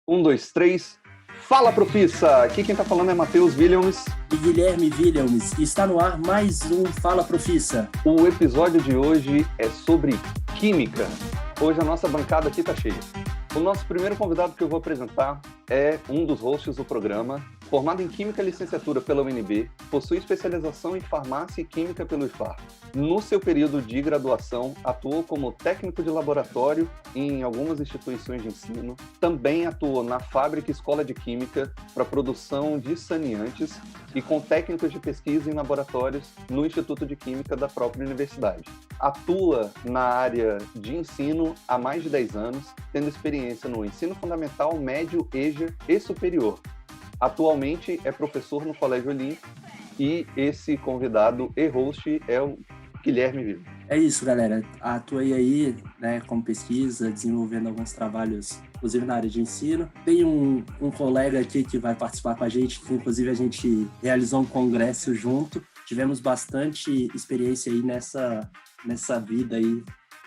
Um, dois, três. Fala, Profissa! Aqui quem tá falando é Matheus Williams. E Guilherme Williams. Está no ar mais um Fala Profissa. O episódio de hoje é sobre química. Hoje a nossa bancada aqui tá cheia. O nosso primeiro convidado que eu vou apresentar é um dos hosts do programa. Formado em Química e Licenciatura pela UNB, possui especialização em Farmácia e Química pelo IFAR. No seu período de graduação, atuou como técnico de laboratório em algumas instituições de ensino. Também atuou na Fábrica Escola de Química para produção de saneantes e com técnicos de pesquisa em laboratórios no Instituto de Química da própria universidade. Atua na área de ensino há mais de 10 anos, tendo experiência no ensino fundamental, médio, EJA e superior. Atualmente é professor no Colégio Olímpico e esse convidado e host é o Guilherme Vivo. É isso, galera. Atuei aí, né, com pesquisa, desenvolvendo alguns trabalhos, inclusive na área de ensino. Tem um colega aqui que vai participar com a gente, que inclusive a gente realizou um congresso junto. Tivemos bastante experiência aí nessa vida aí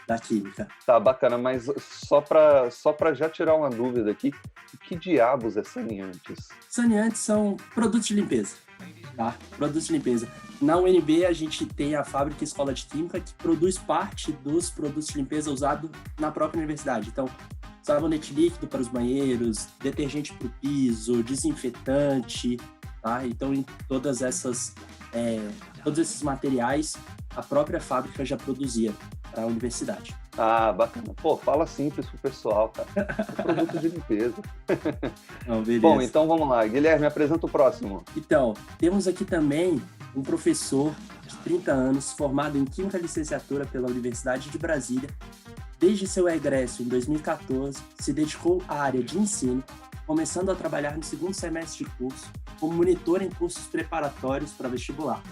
da química. Tá, bacana, mas só pra já tirar uma dúvida aqui, que diabos é saneantes? Saneantes são produtos de limpeza, tá? Produtos de limpeza. Na UNB a gente tem a Fábrica Escola de Química que produz parte dos produtos de limpeza usados na própria universidade. Então, sabonete líquido para os banheiros, detergente para o piso, desinfetante, tá? Então, em todos esses materiais, a própria fábrica já produzia para a universidade. Ah, bacana. Pô, fala simples pro pessoal, cara. É produto de limpeza. Não, beleza. Bom, então vamos lá. Guilherme, apresenta o próximo. Então, temos aqui também um professor de 30 anos, formado em Química e Licenciatura pela Universidade de Brasília. Desde seu egresso em 2014, se dedicou à área de ensino, começando a trabalhar no segundo semestre de curso como monitor em cursos preparatórios para vestibular,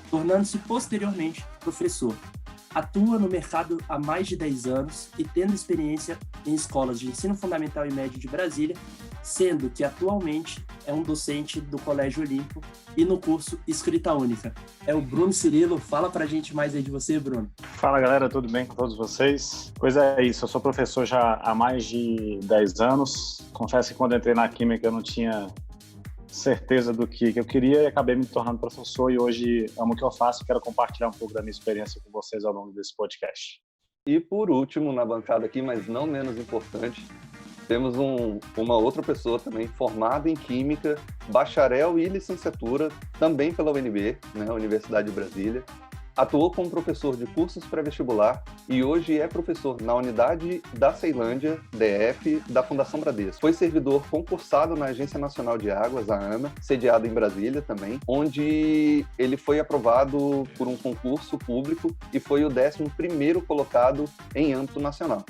tornando-se posteriormente professor. Atua no mercado há mais de 10 anos e tendo experiência em escolas de ensino fundamental e médio de Brasília, sendo que atualmente é um docente do Colégio Olímpico e no curso Escrita Única. É o Bruno Cirilo. Fala pra gente mais aí de você, Bruno. Fala, galera, tudo bem com todos vocês? Pois é isso, eu sou professor já há mais de 10 anos. Confesso que quando entrei na Química eu não tinha certeza do que eu queria e acabei me tornando professor e hoje amo o que eu faço e quero compartilhar um pouco da minha experiência com vocês ao longo desse podcast. E por último, na bancada aqui, mas não menos importante, temos uma outra pessoa também formada em Química, bacharel e licenciatura, também pela UNB, né, Universidade de Brasília. Atuou como professor de cursos pré-vestibular e hoje é professor na unidade da Ceilândia, DF, da Fundação Bradesco. Foi servidor concursado na Agência Nacional de Águas, a ANA, sediada em Brasília também, onde ele foi aprovado por um concurso público e foi o 11º colocado em âmbito nacional.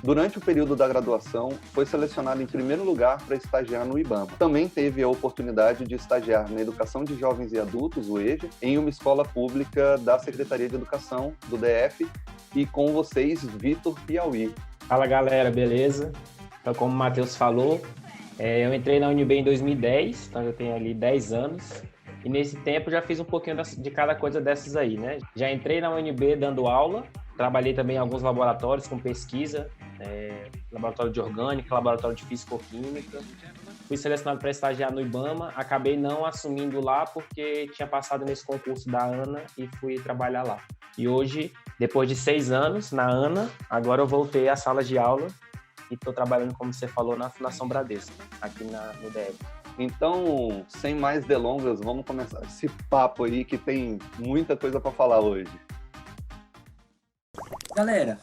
Durante o período da graduação, foi selecionado em primeiro lugar para estagiar no IBAMA. Também teve a oportunidade de estagiar na Educação de Jovens e Adultos, o EJA, em uma escola pública da Secretaria de Educação do DF. E com vocês, Vitor Piauí. Fala, galera, beleza? Então, como o Matheus falou, eu entrei na UNB em 2010, então eu tenho ali 10 anos. E nesse tempo já fiz um pouquinho de cada coisa dessas aí, né? Já entrei na UNB dando aula, trabalhei também em alguns laboratórios com pesquisa, laboratório de orgânica, laboratório de físico-química. Fui selecionado para estagiar no IBAMA, acabei não assumindo lá porque tinha passado nesse concurso da ANA e fui trabalhar lá. E hoje, depois de 6 anos na ANA, agora eu voltei às salas de aula e estou trabalhando, como você falou, na Fundação Bradesco, aqui no DF. Então, sem mais delongas, vamos começar esse papo aí que tem muita coisa para falar hoje. Galera,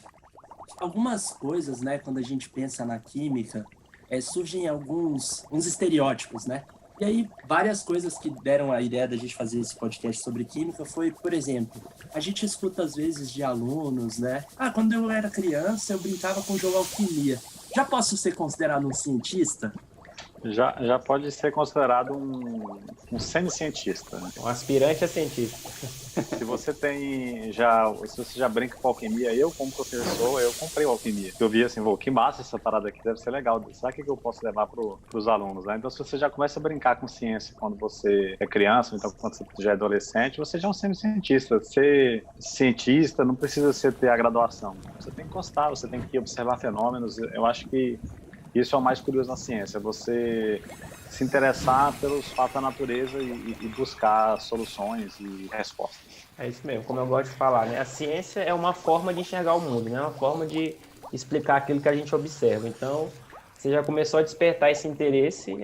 algumas coisas, né, quando a gente pensa na química, surgem uns estereótipos, né? E aí, várias coisas que deram a ideia da gente fazer esse podcast sobre química foi, por exemplo, a gente escuta às vezes de alunos, né? Quando eu era criança, eu brincava com o jogo alquimia. Já posso ser considerado um cientista? Já pode ser considerado um semi-cientista, né? Um aspirante a cientista. Se você já brinca com alquimia, eu como professor, eu comprei alquimia. Eu vi assim, que massa essa parada aqui, deve ser legal. Sabe o que eu posso levar para os alunos, né? Então, se você já começa a brincar com ciência quando você é criança, então quando você já é adolescente, você já é um semi-cientista. Ser cientista não precisa ter a graduação. Você tem que gostar, você tem que observar fenômenos. Eu acho que Isso é o mais curioso na ciência, você se interessar pelos fatos da natureza e buscar soluções e respostas. É isso mesmo, como eu gosto de falar, né? A ciência é uma forma de enxergar o mundo, né? Uma forma de explicar aquilo que a gente observa. Então, você já começou a despertar esse interesse,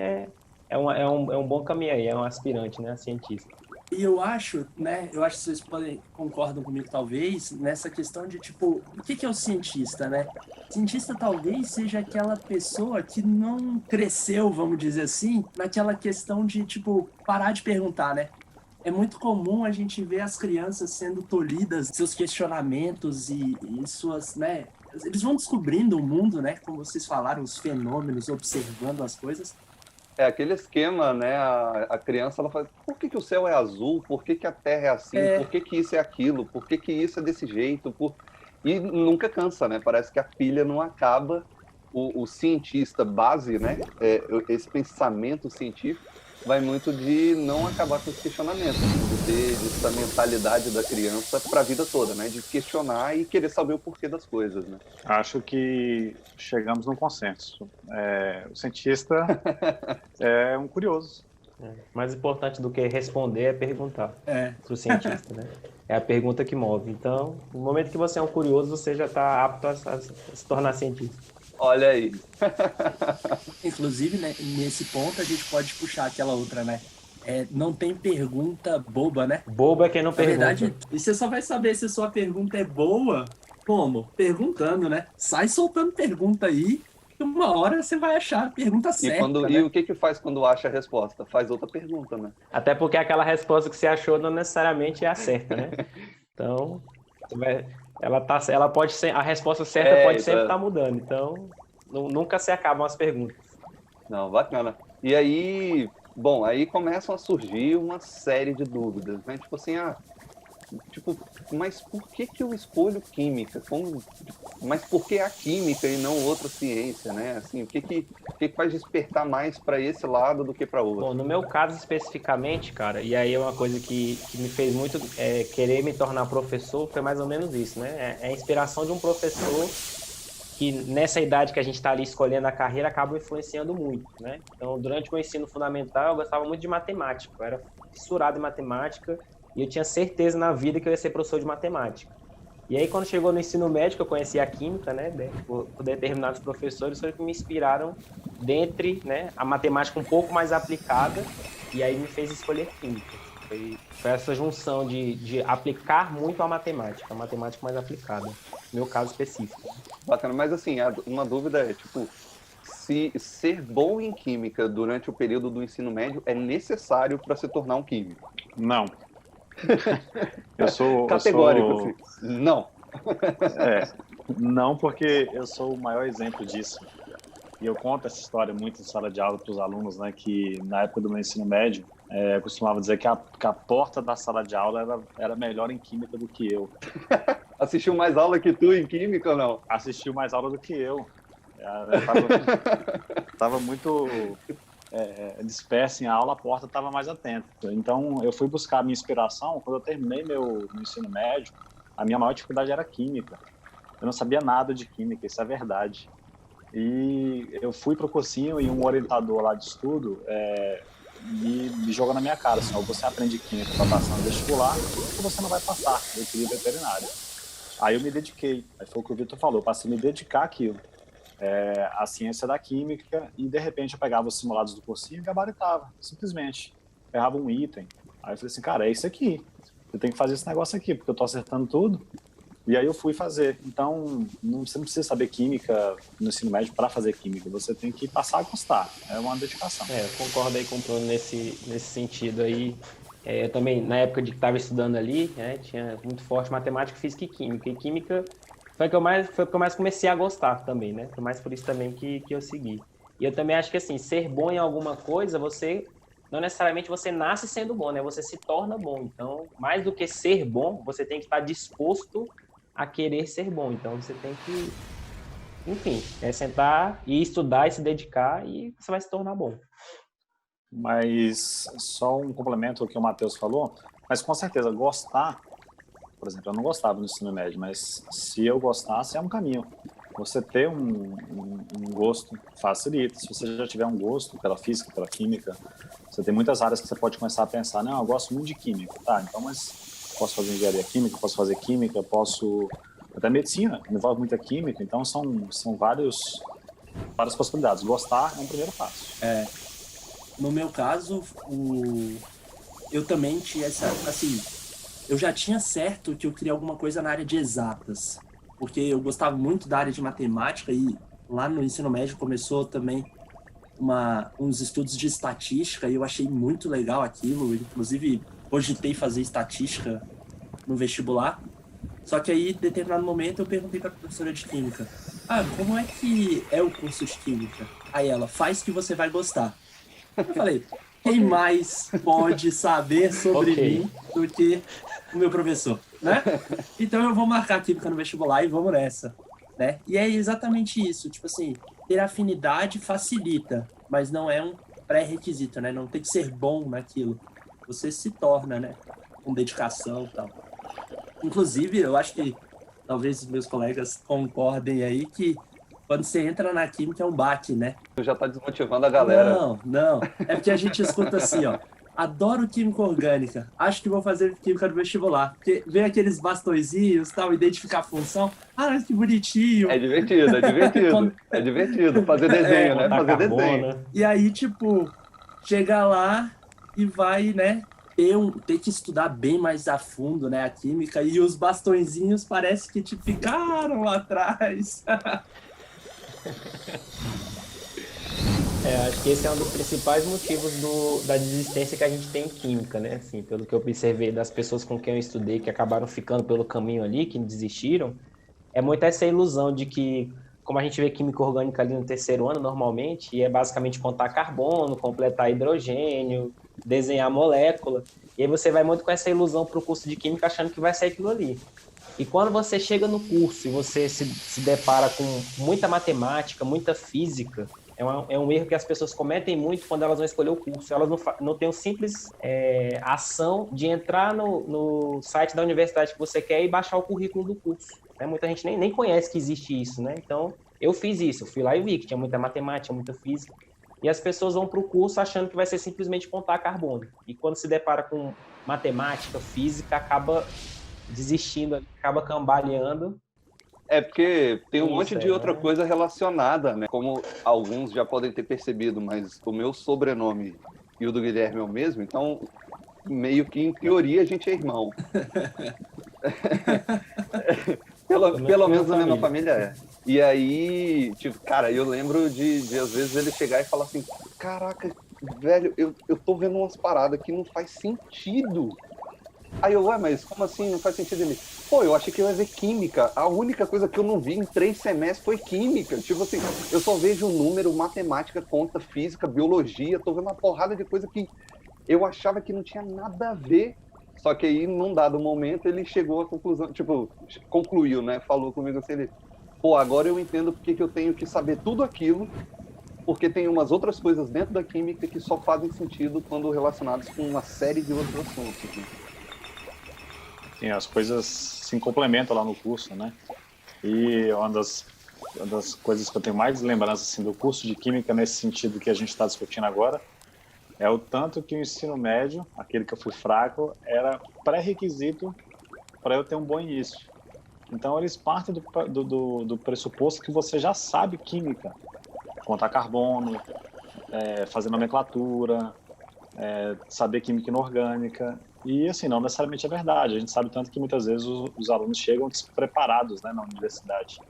é um bom caminho aí, é um aspirante, né? A cientista. E eu acho, né? Eu acho que vocês concordam comigo, talvez, nessa questão de, tipo, o que é o cientista, né? Cientista talvez seja aquela pessoa que não cresceu, vamos dizer assim, naquela questão de, tipo, parar de perguntar, né? É muito comum a gente ver as crianças sendo tolhidas, seus questionamentos e suas, né? Eles vão descobrindo o mundo, né? Como vocês falaram, os fenômenos, observando as coisas. É aquele esquema, né? A criança, ela fala, por que o céu é azul? Por que a terra é assim? Por que isso é aquilo? Por que isso é desse jeito? E nunca cansa, né? Parece que a pilha não acaba. O cientista base, né? Esse pensamento científico vai muito de não acabar com os questionamentos, de ter essa mentalidade da criança para a vida toda, né? De questionar e querer saber o porquê das coisas, né? Acho que chegamos num consenso. O cientista é um curioso. Mais importante do que responder é perguntar para o cientista, né? É a pergunta que move. Então, no momento que você é um curioso, você já está apto a se tornar cientista. Olha aí. Inclusive, né, nesse ponto, a gente pode puxar aquela outra, né? Não tem pergunta boba, né? Bobo é quem não pergunta. Na verdade, e você só vai saber se a sua pergunta é boa, como? Perguntando, né? Sai soltando pergunta aí, que uma hora você vai achar a pergunta certa. E o que faz quando acha a resposta? Faz outra pergunta, né? Até porque aquela resposta que você achou não necessariamente é a certa, né? Então, ela pode ser, a resposta certa pode sempre estar mudando. Então, nunca se acabam as perguntas. Não, bacana. E aí, bom, aí começam a surgir uma série de dúvidas, né? Tipo assim, mas por que eu escolho química? Mas por que a química e não outra ciência, né? Assim, o que faz despertar mais para esse lado do que para outro? Bom, no meu caso especificamente, cara, e aí é uma coisa que me fez muito querer me tornar professor, foi mais ou menos isso, né? É a inspiração de um professor que nessa idade que a gente está ali escolhendo a carreira acaba influenciando muito, né? Então, durante o ensino fundamental, eu gostava muito de matemática, eu era fissurado em matemática e eu tinha certeza na vida que eu ia ser professor de matemática. E aí, quando chegou no ensino médio, eu conheci a química, né, por determinados professores, que me inspiraram dentre, né, a matemática um pouco mais aplicada, e aí me fez escolher química. Foi essa junção de aplicar muito a matemática mais aplicada, no meu caso específico. Bacana, mas assim, uma dúvida é, tipo, se ser bom em química durante o período do ensino médio é necessário para se tornar um químico? Não. Categórico, não. Não, porque eu sou o maior exemplo disso. E eu conto essa história muito em sala de aula para os alunos, né, que na época do meu ensino médio, eu costumava dizer que a porta da sala de aula era melhor em química do que eu. Assistiu mais aula que tu em química ou não? Assistiu mais aula do que eu. Tava muito disperso em aula, a porta estava mais atenta. Então, eu fui buscar a minha inspiração quando eu terminei meu ensino médio. A minha maior dificuldade era química. Eu não sabia nada de química, isso é verdade. E eu fui para o cursinho e um orientador lá de estudo me jogou na minha cara, assim, ou você aprende química para passar no vestibular, ou você não vai passar. Eu queria veterinária. Aí eu me dediquei, aí foi o que o Vitor falou, eu passei a me dedicar àquilo. A ciência da química, e de repente eu pegava os simulados do cursinho e gabaritava, simplesmente. Errava um item. Aí eu falei assim, cara, é isso aqui. Eu tenho que fazer esse negócio aqui, porque eu tô acertando tudo. E aí eu fui fazer. Então, você não precisa saber química no ensino médio para fazer química. Você tem que passar a gostar. É uma dedicação. Eu concordo aí com o Bruno nesse sentido aí. Eu também, na época de que estava estudando ali, tinha muito forte matemática, física e química. E química foi o que eu mais comecei a gostar também, né? Foi mais por isso também que eu segui. E eu também acho que, assim, ser bom em alguma coisa, não necessariamente você nasce sendo bom, né? Você se torna bom. Então, mais do que ser bom, você tem que estar disposto a querer ser bom. Então, você tem que, enfim, sentar e estudar e se dedicar e você vai se tornar bom. Mas só um complemento ao que o Matheus falou, mas com certeza, gostar, por exemplo, eu não gostava do ensino médio, mas se eu gostasse, é um caminho. você ter um gosto facilita. Se você já tiver um gosto pela física, pela química, você tem muitas áreas que você pode começar a pensar, não, eu gosto muito de química, tá, então, mas posso fazer engenharia química, posso fazer química, posso... Até medicina, envolve muita química, então são várias possibilidades. Gostar é um primeiro passo. No meu caso, eu também tinha essa, assim, eu já tinha certo que eu queria alguma coisa na área de exatas, porque eu gostava muito da área de matemática e lá no ensino médio começou também uns estudos de estatística e eu achei muito legal aquilo, inclusive cogitei fazer estatística no vestibular. Só que aí, em determinado momento, eu perguntei para a professora de química, como é que é o curso de química? Aí ela, faz que você vai gostar. Eu falei, quem mais pode saber sobre mim do que o meu professor, né? Então eu vou marcar química no vestibular e vamos nessa, né? E é exatamente isso, tipo assim, ter afinidade facilita, mas não é um pré-requisito, né? Não tem que ser bom naquilo. Você se torna, né? Com dedicação e tal. Inclusive, eu acho que talvez os meus colegas concordem aí que quando você entra na química é um baque, né? Já tá desmotivando a galera. Não. É porque a gente escuta assim, ó. Adoro química orgânica. Acho que vou fazer química no vestibular. Porque vem aqueles bastõezinhos, tal, identificar a função. Que bonitinho. É divertido. É divertido. Fazer desenho, né? Fazer desenho. E aí, tipo, chegar lá e vai, né? Ter que estudar bem mais a fundo, né, a química, e os bastõezinhos parece que te ficaram lá atrás. Acho que esse é um dos principais motivos da desistência que a gente tem em química, né? Assim, pelo que eu observei das pessoas com quem eu estudei que acabaram ficando pelo caminho ali, que desistiram, é muito essa ilusão de que, como a gente vê química orgânica ali no terceiro ano, normalmente, e é basicamente contar carbono, completar hidrogênio, desenhar molécula, e aí você vai muito com essa ilusão para o curso de química achando que vai ser aquilo ali. E quando você chega no curso e você se depara com muita matemática, muita física, é um erro que as pessoas cometem muito quando elas vão escolher o curso. Elas não têm uma simples ação de entrar no site da universidade que você quer e baixar o currículo do curso. Né? Muita gente nem conhece que existe isso, né? Então, eu fiz isso. Eu fui lá e vi que tinha muita matemática, muita física. E as pessoas vão para o curso achando que vai ser simplesmente contar carbono. E quando se depara com matemática, física, acaba desistindo, acaba cambaleando. É porque tem um monte de outra coisa relacionada, né? Como alguns já podem ter percebido, mas o meu sobrenome e o do Guilherme é o mesmo, então meio que em teoria a gente é irmão. Pelo menos na mesma família é. E aí, tipo, cara, eu lembro de às vezes ele chegar e falar assim, caraca, velho, eu tô vendo umas paradas que não faz sentido. Aí eu, mas como assim não faz sentido? Ele, eu achei que eu ia ver química. A única coisa que eu não vi em 3 semestres foi química. Tipo assim, eu só vejo número, matemática, conta, física, biologia, tô vendo uma porrada de coisa que eu achava que não tinha nada a ver. Só que aí, num dado momento, ele chegou à conclusão, tipo, concluiu, né? Falou comigo assim, ele, agora eu entendo porque que eu tenho que saber tudo aquilo, porque tem umas outras coisas dentro da química que só fazem sentido quando relacionadas com uma série de outros assuntos. Assim. Sim, as coisas se complementam lá no curso, né? E uma das coisas que eu tenho mais lembrança assim, do curso de Química, nesse sentido que a gente está discutindo agora, é o tanto que o ensino médio, aquele que eu fui fraco, era pré-requisito para eu ter um bom início. Então, eles partem do pressuposto que você já sabe química, contar carbono, fazer nomenclatura, saber química inorgânica. E, assim, não necessariamente é verdade. A gente sabe tanto que muitas vezes os alunos chegam despreparados, né, na universidade,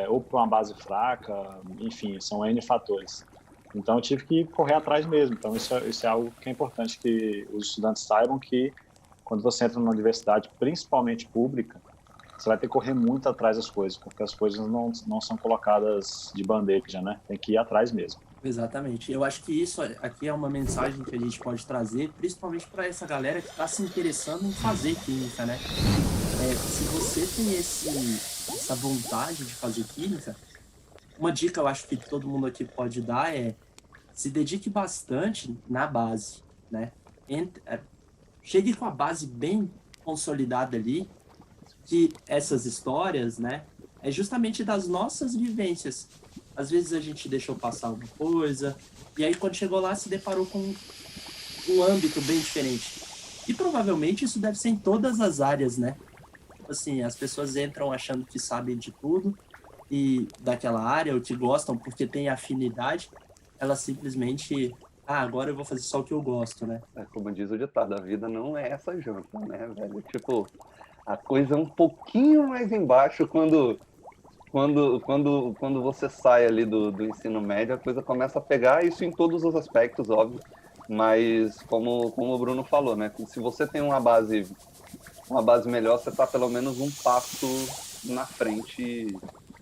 ou por uma base fraca, enfim, são N fatores. Então, eu tive que correr atrás mesmo. Então, isso é algo que é importante que os estudantes saibam, que quando você entra numa universidade, principalmente pública, você vai ter que correr muito atrás das coisas, porque as coisas não são colocadas de bandeja, né? Tem que ir atrás mesmo. Exatamente. Eu acho que isso aqui é uma mensagem que a gente pode trazer, principalmente para essa galera que está se interessando em fazer química, né? Se você tem essa vontade de fazer química, uma dica eu acho que todo mundo aqui pode dar é se dedique bastante na base, né? Chegue com a base bem consolidada ali, que essas histórias, né? é justamente das nossas vivências. Às vezes a gente deixou passar uma coisa, e aí quando chegou lá se deparou com um âmbito bem diferente. E provavelmente isso deve ser em todas as áreas, né? Assim, as pessoas entram achando que sabem de tudo e daquela área, ou que gostam porque tem afinidade, elas simplesmente, agora eu vou fazer só o que eu gosto, né? Como diz o ditado, a vida não é essa janta, né, velho? Tipo, a coisa é um pouquinho mais embaixo quando você sai ali do ensino médio, a coisa começa a pegar isso em todos os aspectos, óbvio. Mas como o Bruno falou, né? Se você tem uma base melhor, você está pelo menos um passo na frente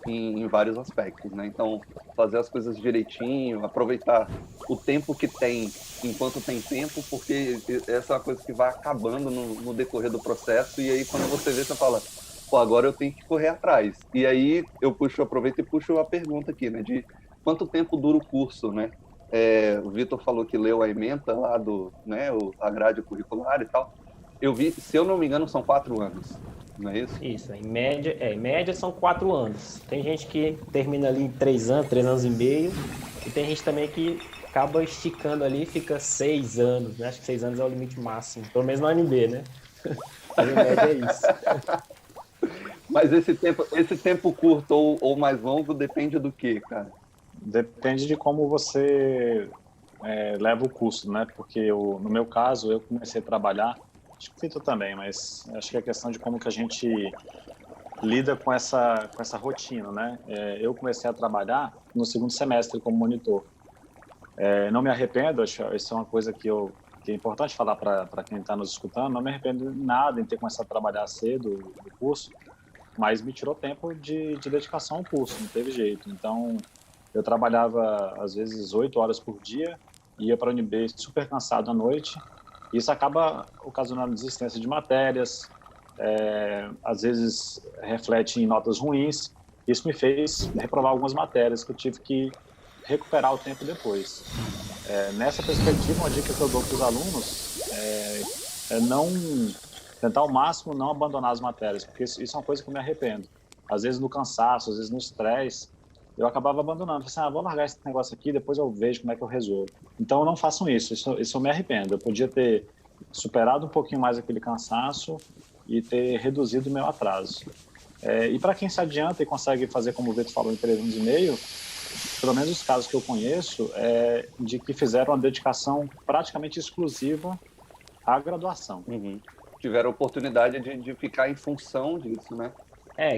em vários aspectos, né? Então, fazer as coisas direitinho, aproveitar o tempo que tem enquanto tem tempo, porque essa é uma coisa que vai acabando no decorrer do processo, e aí quando você vê, você fala, pô, agora eu tenho que correr atrás. E aí aproveito e puxo a pergunta aqui, né? De quanto tempo dura o curso, né? O Vitor falou que leu a ementa lá né, a grade curricular e tal. Eu vi, se eu não me engano, são 4 anos, não é isso? Isso, em média são 4 anos. Tem gente que termina ali em 3 anos, 3 anos e meio, e tem gente também que acaba esticando ali e fica 6 anos, né? Acho que 6 anos é o limite máximo, pelo menos no UNB, né? Mas em média é isso. Mas esse tempo curto ou mais longo depende do quê, cara? Depende de como você leva o curso, né? Porque no meu caso, eu comecei a trabalhar, acho que o Vitor também, mas acho que é questão de como que a gente lida com essa rotina, né? Eu comecei a trabalhar no segundo semestre como monitor. Não me arrependo, acho que isso é uma coisa que é importante falar para quem está nos escutando, não me arrependo de nada em ter começado a trabalhar cedo no curso, mas me tirou tempo de dedicação ao curso, não teve jeito. Então, eu trabalhava, às vezes, 8 horas por dia, ia para a UNB super cansado à noite, e isso acaba ocasionando desistência de matérias, às vezes reflete em notas ruins. Isso me fez reprovar algumas matérias que eu tive que recuperar o tempo depois. Nessa perspectiva, uma dica que eu dou para os alunos é não tentar ao máximo não abandonar as matérias, porque isso é uma coisa que eu me arrependo. Às vezes no cansaço, às vezes no estresse, eu acabava abandonando. Falei assim, vou largar esse negócio aqui, depois eu vejo como é que eu resolvo. Então, não façam isso eu me arrependo. Eu podia ter superado um pouquinho mais aquele cansaço e ter reduzido o meu atraso. E para quem se adianta e consegue fazer, como o Vitor falou, em 3 anos e meio, pelo menos os casos que eu conheço, de que fizeram uma dedicação praticamente exclusiva à graduação. Uhum. Tiveram a oportunidade de ficar em função disso, né?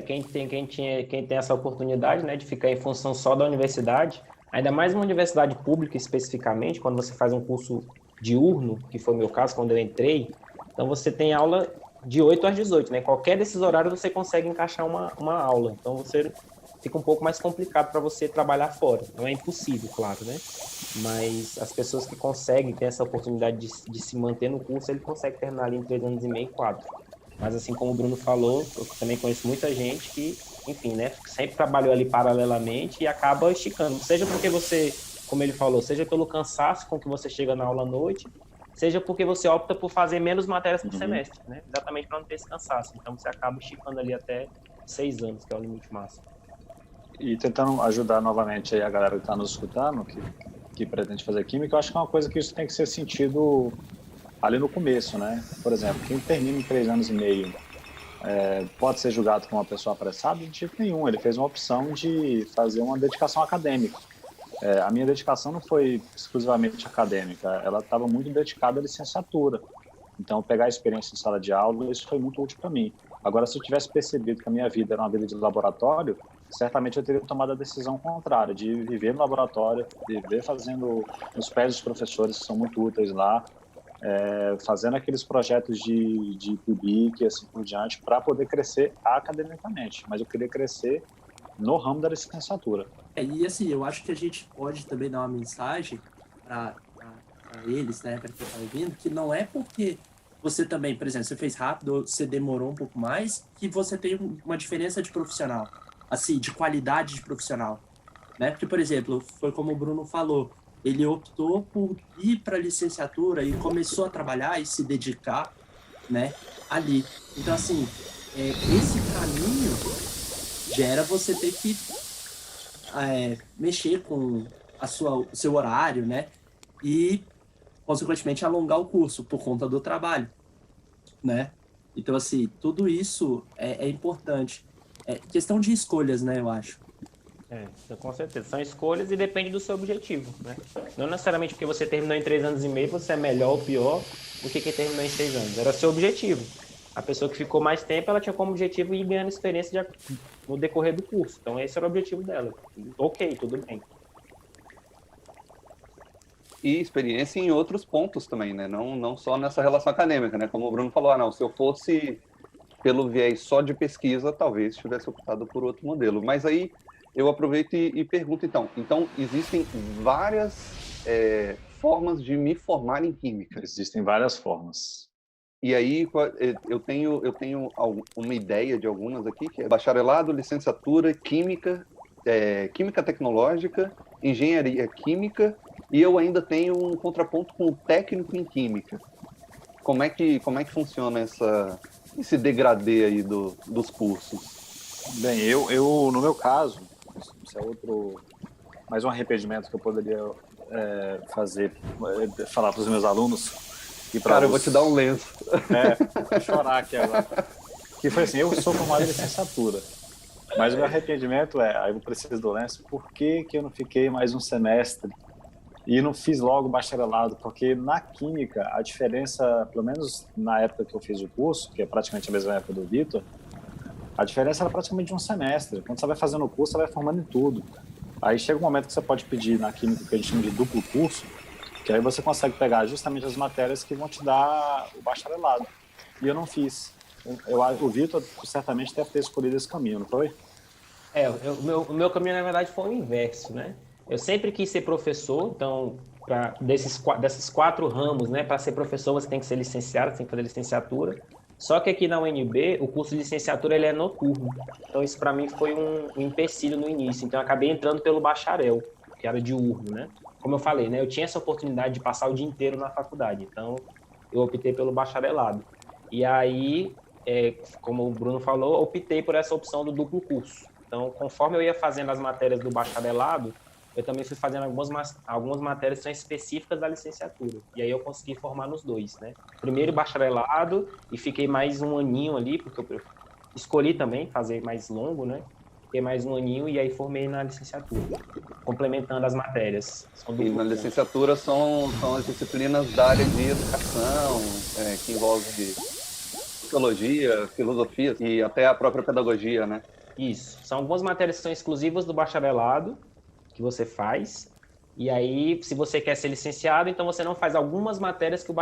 Quem tem essa oportunidade, né, de ficar em função só da universidade, ainda mais uma universidade pública especificamente, quando você faz um curso diurno, que foi o meu caso quando eu entrei, então você tem aula de 8 às 18, né? Qualquer desses horários você consegue encaixar uma aula, então você fica um pouco mais complicado para você trabalhar fora. Não é impossível, claro, né? Mas as pessoas que conseguem ter essa oportunidade de se manter no curso, ele consegue terminar ali em 3 anos e meio, 4. Mas assim como o Bruno falou, eu também conheço muita gente que, enfim, né, sempre trabalhou ali paralelamente e acaba esticando. Seja porque você, como ele falou, seja pelo cansaço com que você chega na aula à noite, seja porque você opta por fazer menos matérias por semestre, né? Exatamente para não ter esse cansaço. Então você acaba esticando ali até 6 anos, que é o limite máximo. E tentando ajudar novamente aí a galera que está nos escutando, que pretende fazer química, eu acho que é uma coisa que isso tem que ser sentido ali no começo, né? Por exemplo, quem termina em 3 anos e meio pode ser julgado como uma pessoa apressada? De tipo nenhum. Ele fez uma opção de fazer uma dedicação acadêmica. A minha dedicação não foi exclusivamente acadêmica, ela estava muito dedicada à licenciatura. Então, pegar a experiência em sala de aula, isso foi muito útil para mim. Agora, se eu tivesse percebido que a minha vida era uma vida de laboratório, certamente eu teria tomado a decisão contrária, de viver no laboratório, viver fazendo os pés dos professores, que são muito úteis lá, fazendo aqueles projetos de PIBIC e assim por diante, para poder crescer academicamente. Mas eu queria crescer no ramo da licenciatura. E assim, eu acho que a gente pode também dar uma mensagem para eles, né, para quem está ouvindo, que não é porque você também, por exemplo, você fez rápido, você demorou um pouco mais, que você tem uma diferença de profissional, assim, de qualidade de profissional, né? Porque, por exemplo, foi como o Bruno falou, ele optou por ir para a licenciatura e começou a trabalhar e se dedicar, né, ali. Então, assim, esse caminho gera você ter que mexer com o seu horário, né? E, consequentemente, alongar o curso por conta do trabalho, né? Então, assim, tudo isso é importante. É questão de escolhas, né, eu acho. Com certeza. São escolhas e depende do seu objetivo, né? Não necessariamente porque você terminou em 3 anos e meio, você é melhor ou pior do que quem terminou em 6 anos. Era seu objetivo. A pessoa que ficou mais tempo, ela tinha como objetivo ir ganhando experiência no decorrer do curso. Então, esse era o objetivo dela. Ok, tudo bem. E experiência em outros pontos também, né? Não só nessa relação acadêmica, né? Como o Bruno falou, não, se eu fosse pelo viés só de pesquisa, talvez tivesse optado por outro modelo. Mas aí eu aproveito e pergunto, então existem várias formas de me formar em Química? Existem várias formas. E aí eu tenho uma ideia de algumas aqui, que é bacharelado, licenciatura, Química, Química Tecnológica, Engenharia Química, e eu ainda tenho um contraponto com o técnico em Química. Como é que funciona esse degradê aí dos cursos? Bem, eu no meu caso, isso é mais um arrependimento que eu poderia falar para os meus alunos. Cara, eu vou te dar um lenço. Vou chorar aqui agora. Que foi assim, eu sou formado em licenciatura, mas o meu arrependimento aí eu preciso do lenço, por que eu não fiquei mais um semestre e não fiz logo o bacharelado? Porque na Química, a diferença, pelo menos na época que eu fiz o curso, que é praticamente a mesma época do Vitor, a diferença era praticamente de um semestre. Quando você vai fazendo o curso, você vai formando em tudo. Aí chega um momento que você pode pedir na Química, que a gente chama de duplo curso, que aí você consegue pegar justamente as matérias que vão te dar o bacharelado. E eu não fiz. O Vitor certamente deve ter escolhido esse caminho, não foi? O meu caminho, na verdade, foi o inverso, né? Eu sempre quis ser professor, então, desses 4 ramos, né? Para ser professor, você tem que ser licenciado, você tem que fazer licenciatura. Só que aqui na UNB, o curso de licenciatura ele é noturno. Então, isso para mim foi um empecilho no início. Então, eu acabei entrando pelo bacharel, que era diurno, né? Como eu falei, né? Eu tinha essa oportunidade de passar o dia inteiro na faculdade. Então, eu optei pelo bacharelado. E aí, como o Bruno falou, optei por essa opção do duplo curso. Então, conforme eu ia fazendo as matérias do bacharelado, eu também fui fazendo algumas matérias que são específicas da licenciatura. E aí eu consegui formar nos 2, né? Primeiro bacharelado e fiquei mais um aninho ali, porque eu escolhi também fazer mais longo, né? Fiquei mais um aninho e aí formei na licenciatura, complementando as matérias. E na licenciatura são as disciplinas da área de educação, que envolve psicologia, filosofia e até a própria pedagogia, né? Isso. São algumas matérias que são exclusivas do bacharelado, que você faz, e aí, se você quer ser licenciado, então você não faz algumas matérias que o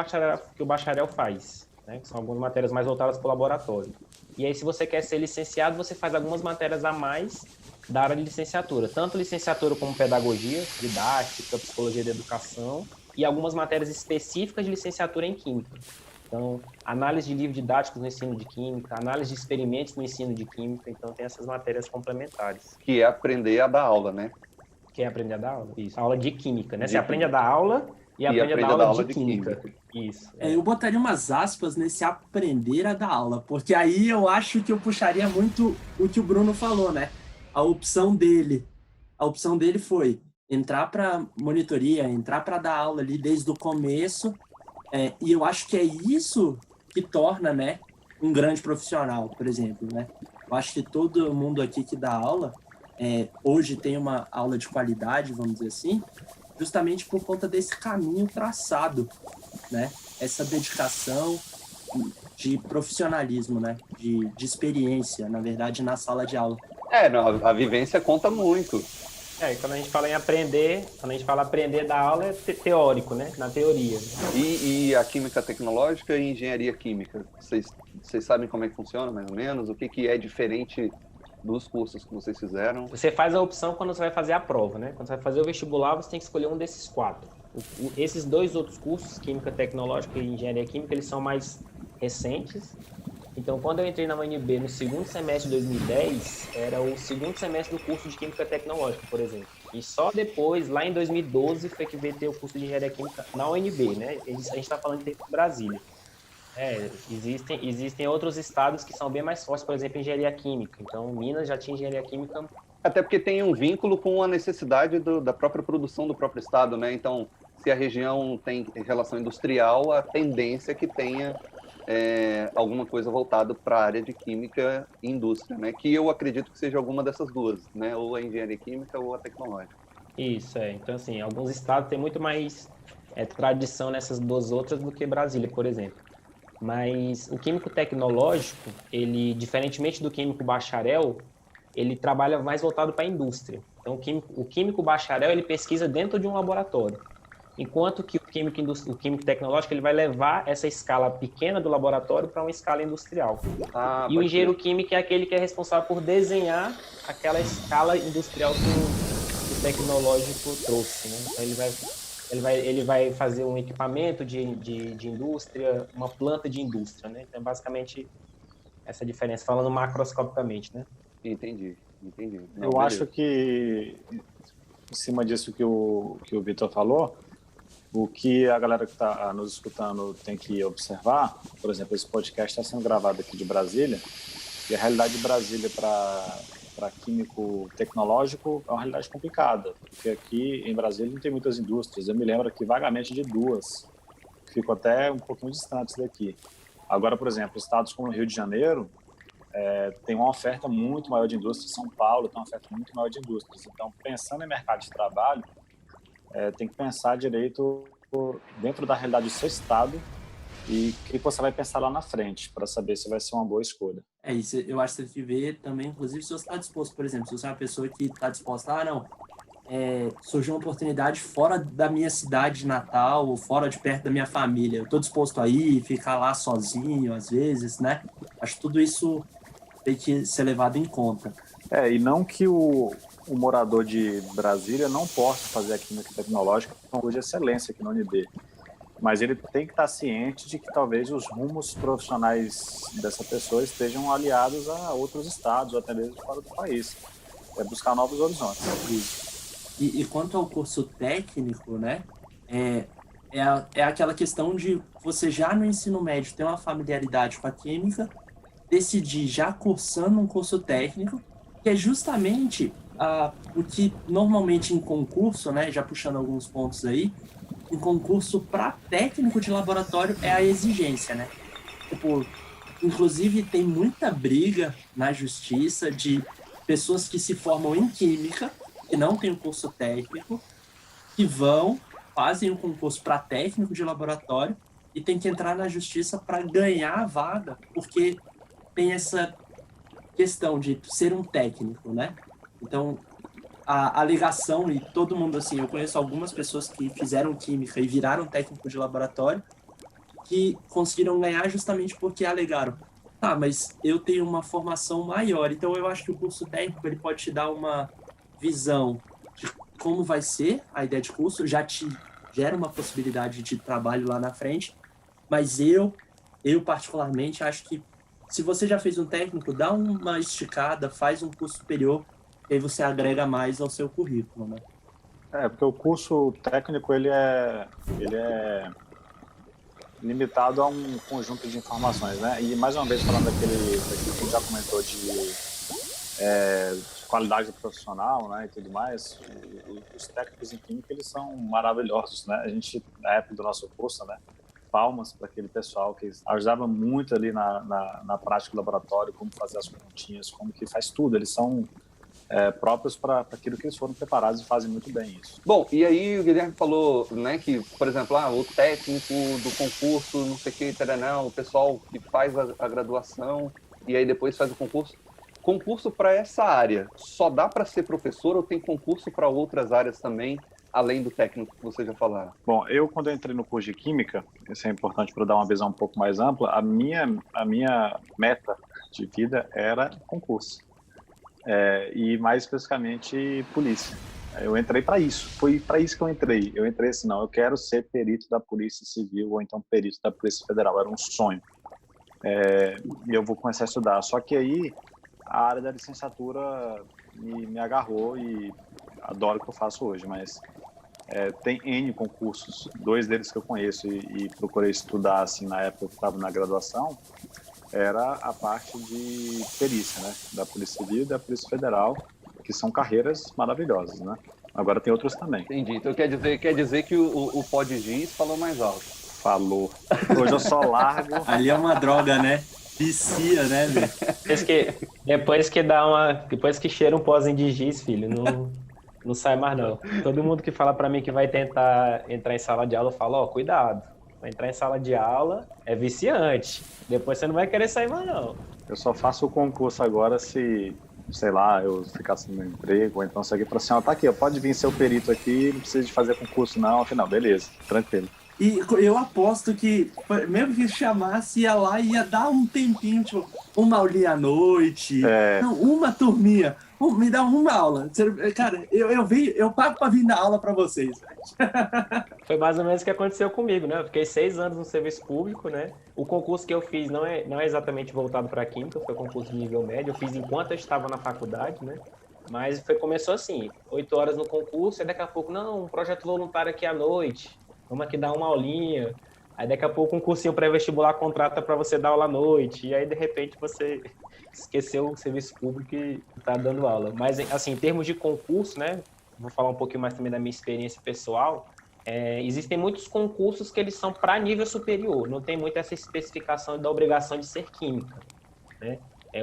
bacharel faz, né? Que são algumas matérias mais voltadas para o laboratório. E aí, se você quer ser licenciado, você faz algumas matérias a mais da área de licenciatura, tanto licenciatura como pedagogia, didática, psicologia da educação, e algumas matérias específicas de licenciatura em Química. Então, análise de livros didáticos no ensino de Química, análise de experimentos no ensino de Química, então tem essas matérias complementares. Que é aprender a dar aula, né? Que é aprender a dar aula? Isso, aula de Química, né? Você aprende a dar aula e aprende a dar aula de química. Isso. Eu botaria umas aspas nesse aprender a dar aula, porque aí eu acho que eu puxaria muito o que o Bruno falou, né? A opção dele foi entrar para monitoria, entrar para dar aula ali desde o começo, e eu acho que é isso que torna, né, um grande profissional, por exemplo, né? Eu acho que todo mundo aqui que dá aula hoje tem uma aula de qualidade, vamos dizer assim, justamente por conta desse caminho traçado, né? Essa dedicação de profissionalismo, né? De experiência, na verdade, na sala de aula. A vivência conta muito. Quando a gente fala em aprender, quando a gente fala aprender da aula é teórico, né? Na teoria. E a Química Tecnológica e Engenharia Química? Vocês sabem como é que funciona, mais ou menos? O que é diferente dos cursos que vocês fizeram? Você faz a opção quando você vai fazer a prova, né? Quando você vai fazer o vestibular, você tem que escolher um desses 4. Esses 2 outros cursos, Química Tecnológica e Engenharia Química, eles são mais recentes. Então, quando eu entrei na UNB no segundo semestre de 2010, era o segundo semestre do curso de Química Tecnológica, por exemplo. E só depois, lá em 2012, foi que veio ter o curso de Engenharia Química na UNB, né? A gente está falando de Brasília. Existem outros estados que são bem mais fortes, por exemplo, engenharia química. Então, Minas já tinha engenharia química. Até porque tem um vínculo com a necessidade da própria produção do próprio estado, né? Então, se a região tem relação industrial, a tendência é que tenha alguma coisa voltada para a área de química e indústria, né? Que eu acredito que seja alguma dessas duas, né? Ou a engenharia química ou a tecnológica. Isso, Então, assim, alguns estados têm muito mais tradição nessas duas outras do que Brasília, por exemplo. Mas o químico tecnológico, ele, diferentemente do químico bacharel, ele trabalha mais voltado para a indústria. Então, o químico bacharel, ele pesquisa dentro de um laboratório. Enquanto que o químico tecnológico ele vai levar essa escala pequena do laboratório para uma escala industrial. E o engenheiro químico é aquele que é responsável por desenhar aquela escala industrial que o tecnológico trouxe, né? Então ele vai fazer um equipamento de indústria, uma planta de indústria, né? Então, é basicamente essa diferença, falando macroscopicamente, né? Entendi. Não, eu beleza. acho que, em cima disso que o Vitor falou, o que a galera que está nos escutando tem que observar, por exemplo, esse podcast está sendo gravado aqui de Brasília, e a realidade de Brasília para químico tecnológico é uma realidade complicada, porque aqui em Brasília não tem muitas indústrias. Eu me lembro aqui vagamente de duas, que ficam até um pouquinho distantes daqui. Agora, por exemplo, estados como o Rio de Janeiro tem uma oferta muito maior de indústrias, São Paulo tem uma oferta muito maior de indústrias. Então, pensando em mercado de trabalho, tem que pensar direito dentro da realidade do seu estado e o que você vai pensar lá na frente para saber se vai ser uma boa escolha. Isso eu acho que você tem que ver também, inclusive, se você está disposto, por exemplo, se você é uma pessoa que está disposta, surgiu uma oportunidade fora da minha cidade natal ou fora de perto da minha família, eu estou disposto a ir, ficar lá sozinho, às vezes, né? Acho que tudo isso tem que ser levado em conta. E não que o morador de Brasília não possa fazer a química tecnológica com de excelência aqui na UNB, mas ele tem que estar ciente de que talvez os rumos profissionais dessa pessoa estejam aliados a outros estados ou até mesmo fora do país. É buscar novos horizontes. E quanto ao curso técnico, né, é aquela questão de você já no ensino médio ter uma familiaridade com a química, decidir já cursando um curso técnico, que é justamente o que normalmente em concurso, né, já puxando alguns pontos aí, em concurso para técnico de laboratório é a exigência, né? Tipo, inclusive tem muita briga na justiça de pessoas que se formam em química, que não tem um curso técnico, que fazem um concurso para técnico de laboratório e tem que entrar na justiça para ganhar a vaga, porque tem essa questão de ser um técnico, né? Então, a alegação, e todo mundo, assim, eu conheço algumas pessoas que fizeram química e viraram técnico de laboratório, que conseguiram ganhar justamente porque alegaram, mas eu tenho uma formação maior, então eu acho que o curso técnico ele pode te dar uma visão de como vai ser a ideia de curso, já te gera uma possibilidade de trabalho lá na frente, mas eu particularmente acho que se você já fez um técnico, dá uma esticada, faz um curso superior, e aí você agrega mais ao seu currículo, né? Porque o curso técnico ele é limitado a um conjunto de informações, né? E mais uma vez falando daquilo que a gente já comentou de qualidade profissional, né, e tudo mais, os técnicos em química eles são maravilhosos, né? A gente na época do nosso curso, né? Palmas para aquele pessoal que ajudava muito ali na prática do laboratório, como fazer as continhas, como que faz tudo. Eles são próprios para aquilo que eles foram preparados e fazem muito bem isso. Bom, e aí o Guilherme falou, né, que, por exemplo, o técnico do concurso, não sei o que, o pessoal que faz a graduação e aí depois faz o concurso. Concurso para essa área, só dá para ser professor ou tem concurso para outras áreas também, além do técnico que você já falaram? Bom, quando eu entrei no curso de Química, isso é importante para dar uma visão um pouco mais ampla, a minha meta de vida era concurso. E mais especificamente polícia. Eu entrei para isso, foi para isso que eu entrei. Eu entrei assim, não, eu quero ser perito da Polícia Civil ou então perito da Polícia Federal, era um sonho. E eu vou começar a estudar. Só que aí a área da licenciatura me agarrou e adoro o que eu faço hoje, mas Tem N concursos, 2 deles que eu conheço e procurei estudar assim na época que eu estava na graduação, era a parte de perícia, né? Da Polícia Civil e da Polícia Federal, que são carreiras maravilhosas, né? Agora tem outros também. Entendi. Então quer dizer que o Podgiz falou mais alto. Falou. Hoje eu só largo. Ali é uma droga, né? Vicia, né, velho? Depois que cheira um pozinho de giz, filho, não sai mais não. Todo mundo que fala pra mim que vai tentar entrar em sala de aula, eu falo, ó, cuidado. Vai entrar em sala de aula é viciante. Depois você não vai querer sair mais não. Eu só faço o concurso agora se, sei lá, eu ficar sem meu emprego, ou então se alguém falar assim, ó, tá aqui, ó, pode vir ser o perito aqui, não precisa de fazer concurso não. Afinal, beleza, tranquilo. E eu aposto que, mesmo que chamasse, ia lá e ia dar um tempinho, tipo, uma aulinha à noite. Não, uma turminha. Me dá uma aula. Cara, eu pago pra vir dar aula pra vocês. Foi mais ou menos o que aconteceu comigo, né? Eu fiquei 6 anos no serviço público, né? O concurso que eu fiz não é exatamente voltado para química, foi concurso de nível médio. Eu fiz enquanto eu estava na faculdade, né? Mas começou assim, 8 horas no concurso, e daqui a pouco, não, um projeto voluntário aqui à noite. Vamos aqui dar uma aulinha. Aí daqui a pouco um cursinho pré-vestibular contrata para você dar aula à noite. E aí, de repente, você esqueceu o serviço público e está dando aula. Mas, assim, em termos de concurso, né? Vou falar um pouquinho mais também da minha experiência pessoal. Existem muitos concursos que eles são para nível superior. Não tem muito essa especificação da obrigação de ser química, né?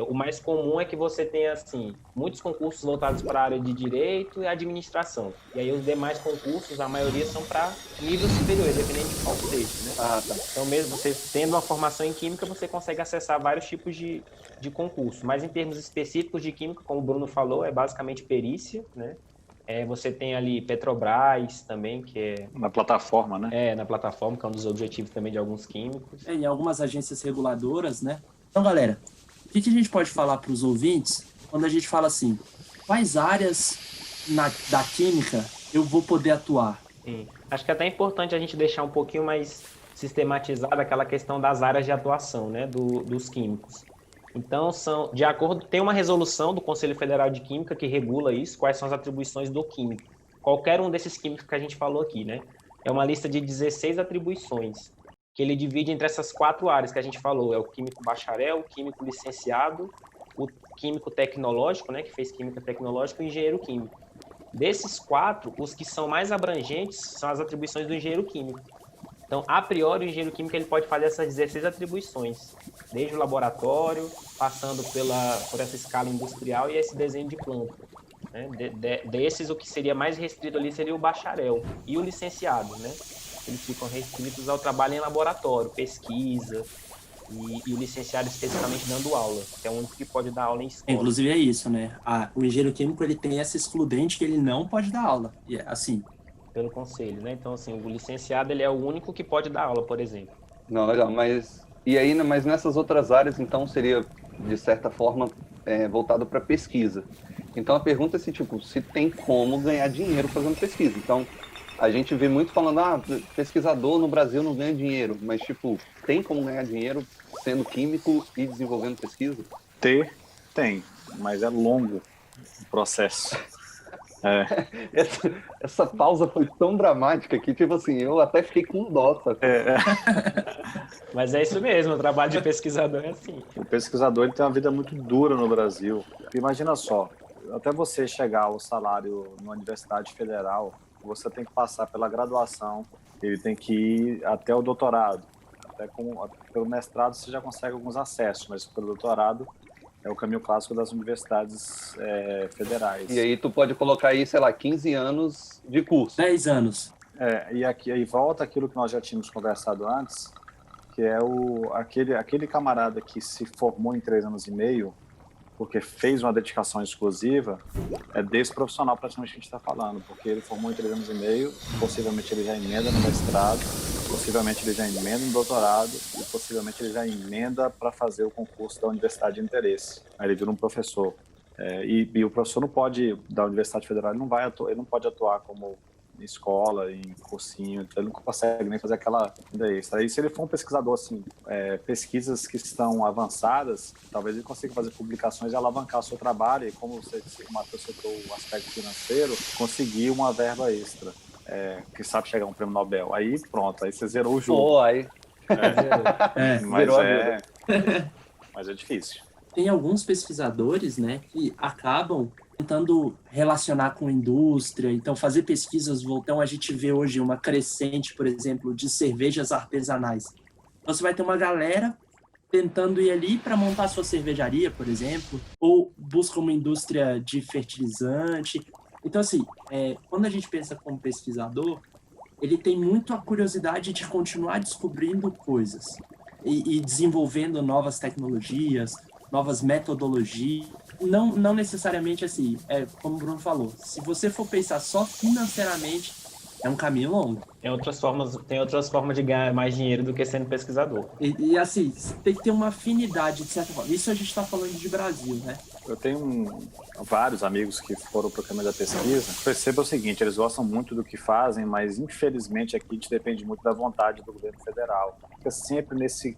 O mais comum é que você tenha, assim, muitos concursos voltados para a área de direito e administração. E aí os demais concursos, a maioria são para nível superior, independente de qual seja, né? Ah, tá. Então, mesmo você tendo uma formação em química, você consegue acessar vários tipos de concurso. Mas em termos específicos de química, como o Bruno falou, é basicamente perícia, né? Você tem ali Petrobras também, que é... Na plataforma, né? Na plataforma, que é um dos objetivos também de alguns químicos. Em algumas agências reguladoras, né? Então, galera, o que a gente pode falar para os ouvintes quando a gente fala assim, quais áreas da química eu vou poder atuar? Sim. Acho que é até importante a gente deixar um pouquinho mais sistematizada aquela questão das áreas de atuação, né, dos químicos. Então, tem uma resolução do Conselho Federal de Química que regula isso, quais são as atribuições do químico. Qualquer um desses químicos que a gente falou aqui, né? É uma lista de 16 atribuições, que ele divide entre essas 4 áreas que a gente falou. É o químico bacharel, o químico licenciado, o químico tecnológico, né, que fez química tecnológica, e o engenheiro químico. Desses 4, os que são mais abrangentes são as atribuições do engenheiro químico. Então, a priori, o engenheiro químico ele pode fazer essas 16 atribuições, desde o laboratório, passando por essa escala industrial e esse desenho de planta, né? Desses, o que seria mais restrito ali seria o bacharel e o licenciado, né? Eles ficam restritos ao trabalho em laboratório, pesquisa, e o licenciado especificamente dando aula, que é o único que pode dar aula em escola. Inclusive é isso, né? O engenheiro químico ele tem essa excludente que ele não pode dar aula. E assim... Pelo conselho, né? Então, assim, o licenciado ele é o único que pode dar aula, por exemplo. Não, legal, mas nessas outras áreas, então, seria, de certa forma, voltado para pesquisa. Então, a pergunta é se tem como ganhar dinheiro fazendo pesquisa. Então, a gente vê muito falando, pesquisador no Brasil não ganha dinheiro, mas, tem como ganhar dinheiro sendo químico e desenvolvendo pesquisa? Tem, mas é longo o processo. Essa pausa foi tão dramática que, eu até fiquei com dó. Mas é isso mesmo, o trabalho de pesquisador é assim. O pesquisador ele tem uma vida muito dura no Brasil. Imagina só, até você chegar ao salário numa universidade federal, você tem que passar pela graduação, ele tem que ir até o doutorado. Pelo mestrado você já consegue alguns acessos, mas pelo doutorado é o caminho clássico das universidades federais. E aí tu pode colocar aí, 15 anos de curso. 10 anos. Aí volta aquilo que nós já tínhamos conversado antes, que é aquele camarada que se formou em 3 anos e meio, porque fez uma dedicação exclusiva, é desse profissional praticamente que a gente está falando, porque ele formou em 3 anos e meio, possivelmente ele já emenda no mestrado, possivelmente ele já emenda no doutorado e possivelmente ele já emenda para fazer o concurso da universidade de interesse. Aí ele vira um professor. E o professor não pode, da Universidade Federal, ele não pode atuar como em escola, em cursinho, então ele não consegue nem fazer aquela renda extra. Aí se ele for um pesquisador, assim, pesquisas que estão avançadas, talvez ele consiga fazer publicações e alavancar o seu trabalho, e como o Matheus citou o aspecto financeiro, conseguir uma verba extra. que sabe chegar a um prêmio Nobel. Aí pronto, aí você zerou o jogo. Pô, aí Mas zerou a mas é difícil. Tem alguns pesquisadores, né, que acabam tentando relacionar com a indústria, então fazer pesquisas, então a gente vê hoje uma crescente, por exemplo, de cervejas artesanais. Então você vai ter uma galera tentando ir ali para montar sua cervejaria, por exemplo, ou busca uma indústria de fertilizante. Então, assim, quando a gente pensa como pesquisador, ele tem muito a curiosidade de continuar descobrindo coisas e desenvolvendo novas tecnologias, novas metodologias. Não necessariamente assim, como o Bruno falou, se você for pensar só financeiramente, é um caminho longo. Tem outras formas de ganhar mais dinheiro do que sendo pesquisador. E assim, tem que ter uma afinidade, de certa forma. Isso a gente está falando de Brasil, né? Eu tenho vários amigos que foram para o caminho da pesquisa. Perceba o seguinte, eles gostam muito do que fazem, mas infelizmente aqui a gente depende muito da vontade do governo federal. Fica sempre nesse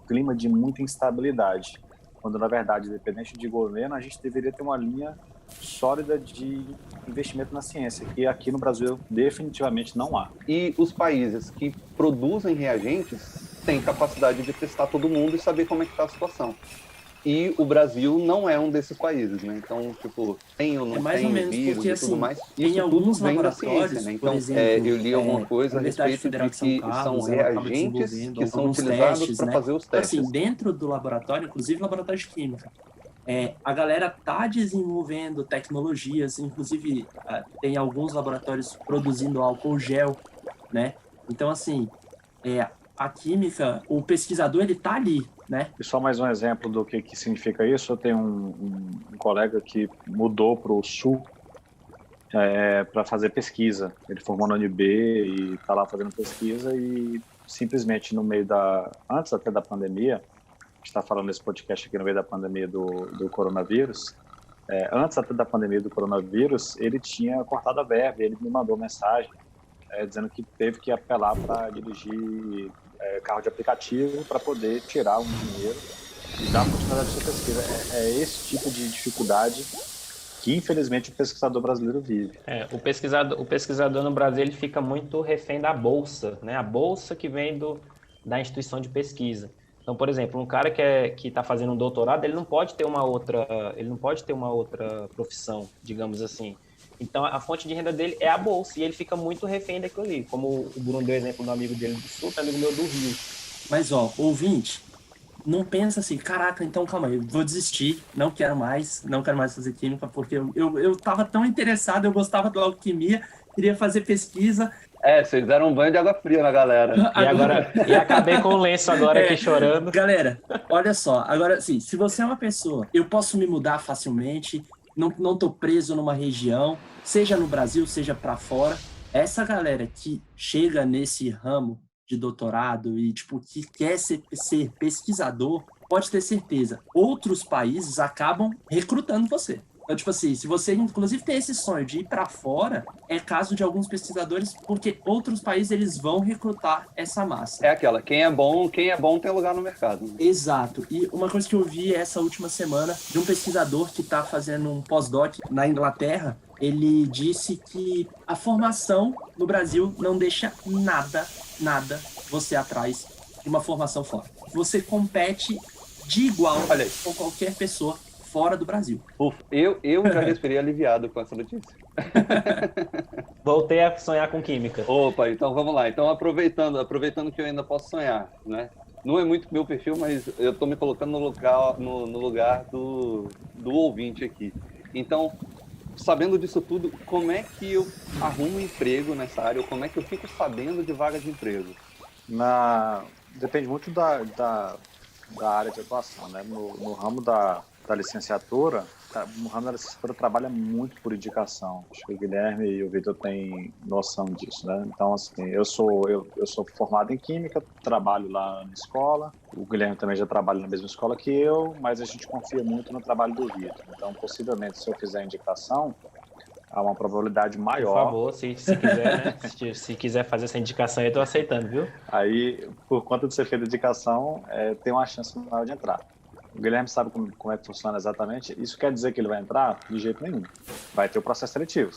clima de muita instabilidade. Quando, na verdade, independente de governo, a gente deveria ter uma linha sólida de investimento na ciência, que aqui no Brasil definitivamente não há. E os países que produzem reagentes têm capacidade de testar todo mundo e saber como é que está a situação. E o Brasil não é um desses países, né? Então, tipo, tem ou não tem vírus porque, e tudo mais. Em Isso alguns tudo vem da laboratórios, ciência, né? Então, por exemplo, eu li alguma coisa a respeito de que são reagentes que são utilizados para fazer os testes. Assim, dentro do laboratório, inclusive laboratório de química, a galera tá desenvolvendo tecnologias, inclusive tem alguns laboratórios produzindo álcool gel, né? Então, assim, a química, o pesquisador, ele tá ali, né? E só mais um exemplo do que significa isso, eu tenho um colega que mudou para o Sul para fazer pesquisa. Ele formou na UNB e está lá fazendo pesquisa e simplesmente no meio antes até da pandemia, a gente está falando nesse podcast aqui no meio da pandemia do coronavírus, antes até da pandemia do coronavírus, ele tinha cortado a verba, ele me mandou mensagem dizendo que teve que apelar para dirigir carro de aplicativo para poder tirar um dinheiro e dar continuidade à sua pesquisa. É esse tipo de dificuldade que, infelizmente, o pesquisador brasileiro vive. O pesquisador no Brasil ele fica muito refém da bolsa, né? A bolsa que vem da instituição de pesquisa. Então, por exemplo, um cara que está fazendo um doutorado, ele não pode ter uma outra profissão, digamos assim. Então, a fonte de renda dele é a bolsa, e ele fica muito refém daquilo ali. Como o Bruno deu exemplo do amigo dele do Sul, tem amigo meu do Rio. Mas, ouvinte, não pensa assim, caraca, então calma aí, vou desistir, não quero mais fazer química, porque eu tava tão interessado, eu gostava da alquimia, queria fazer pesquisa. Vocês deram um banho de água fria na galera. E acabei com o lenço agora aqui chorando. Galera, olha só, agora, assim, se você é uma pessoa, eu posso me mudar facilmente, não tô preso numa região, seja no Brasil, seja para fora. Essa galera que chega nesse ramo de doutorado e, tipo, que quer ser pesquisador, pode ter certeza, outros países acabam recrutando você. Então, tipo assim, se você, inclusive, tem esse sonho de ir para fora, é caso de alguns pesquisadores, porque outros países, eles vão recrutar essa massa. É aquela, quem é bom tem lugar no mercado. Né? Exato. E uma coisa que eu vi essa última semana, de um pesquisador que está fazendo um pós-doc na Inglaterra, ele disse que a formação no Brasil não deixa nada você atrás de uma formação fora. Você compete de igual com qualquer pessoa fora do Brasil. Eu já respirei aliviado com essa notícia. Voltei a sonhar com química. Opa, então vamos lá. Então, aproveitando que eu ainda posso sonhar, né? Não é muito meu perfil, mas eu estou me colocando no lugar do ouvinte aqui. Então, sabendo disso tudo, como é que eu arrumo emprego nessa área? Ou como é que eu fico sabendo de vaga de emprego? Depende muito da área de atuação, né? No ramo da licenciatura, o ramo da licenciatura trabalha muito por indicação. Acho que o Guilherme e o Vitor têm noção disso, né? Então, assim, eu sou formado em Química, trabalho lá na escola. O Guilherme também já trabalha na mesma escola que eu, mas a gente confia muito no trabalho do Vitor. Então, possivelmente, se eu fizer a indicação, há uma probabilidade maior. Por favor, se quiser, né? se quiser fazer essa indicação, eu estou aceitando, viu? Aí, por conta de ser feita a indicação, tem uma chance maior de entrar. O Guilherme sabe como é que funciona exatamente. Isso quer dizer que ele vai entrar? De jeito nenhum. Vai ter o processo seletivo.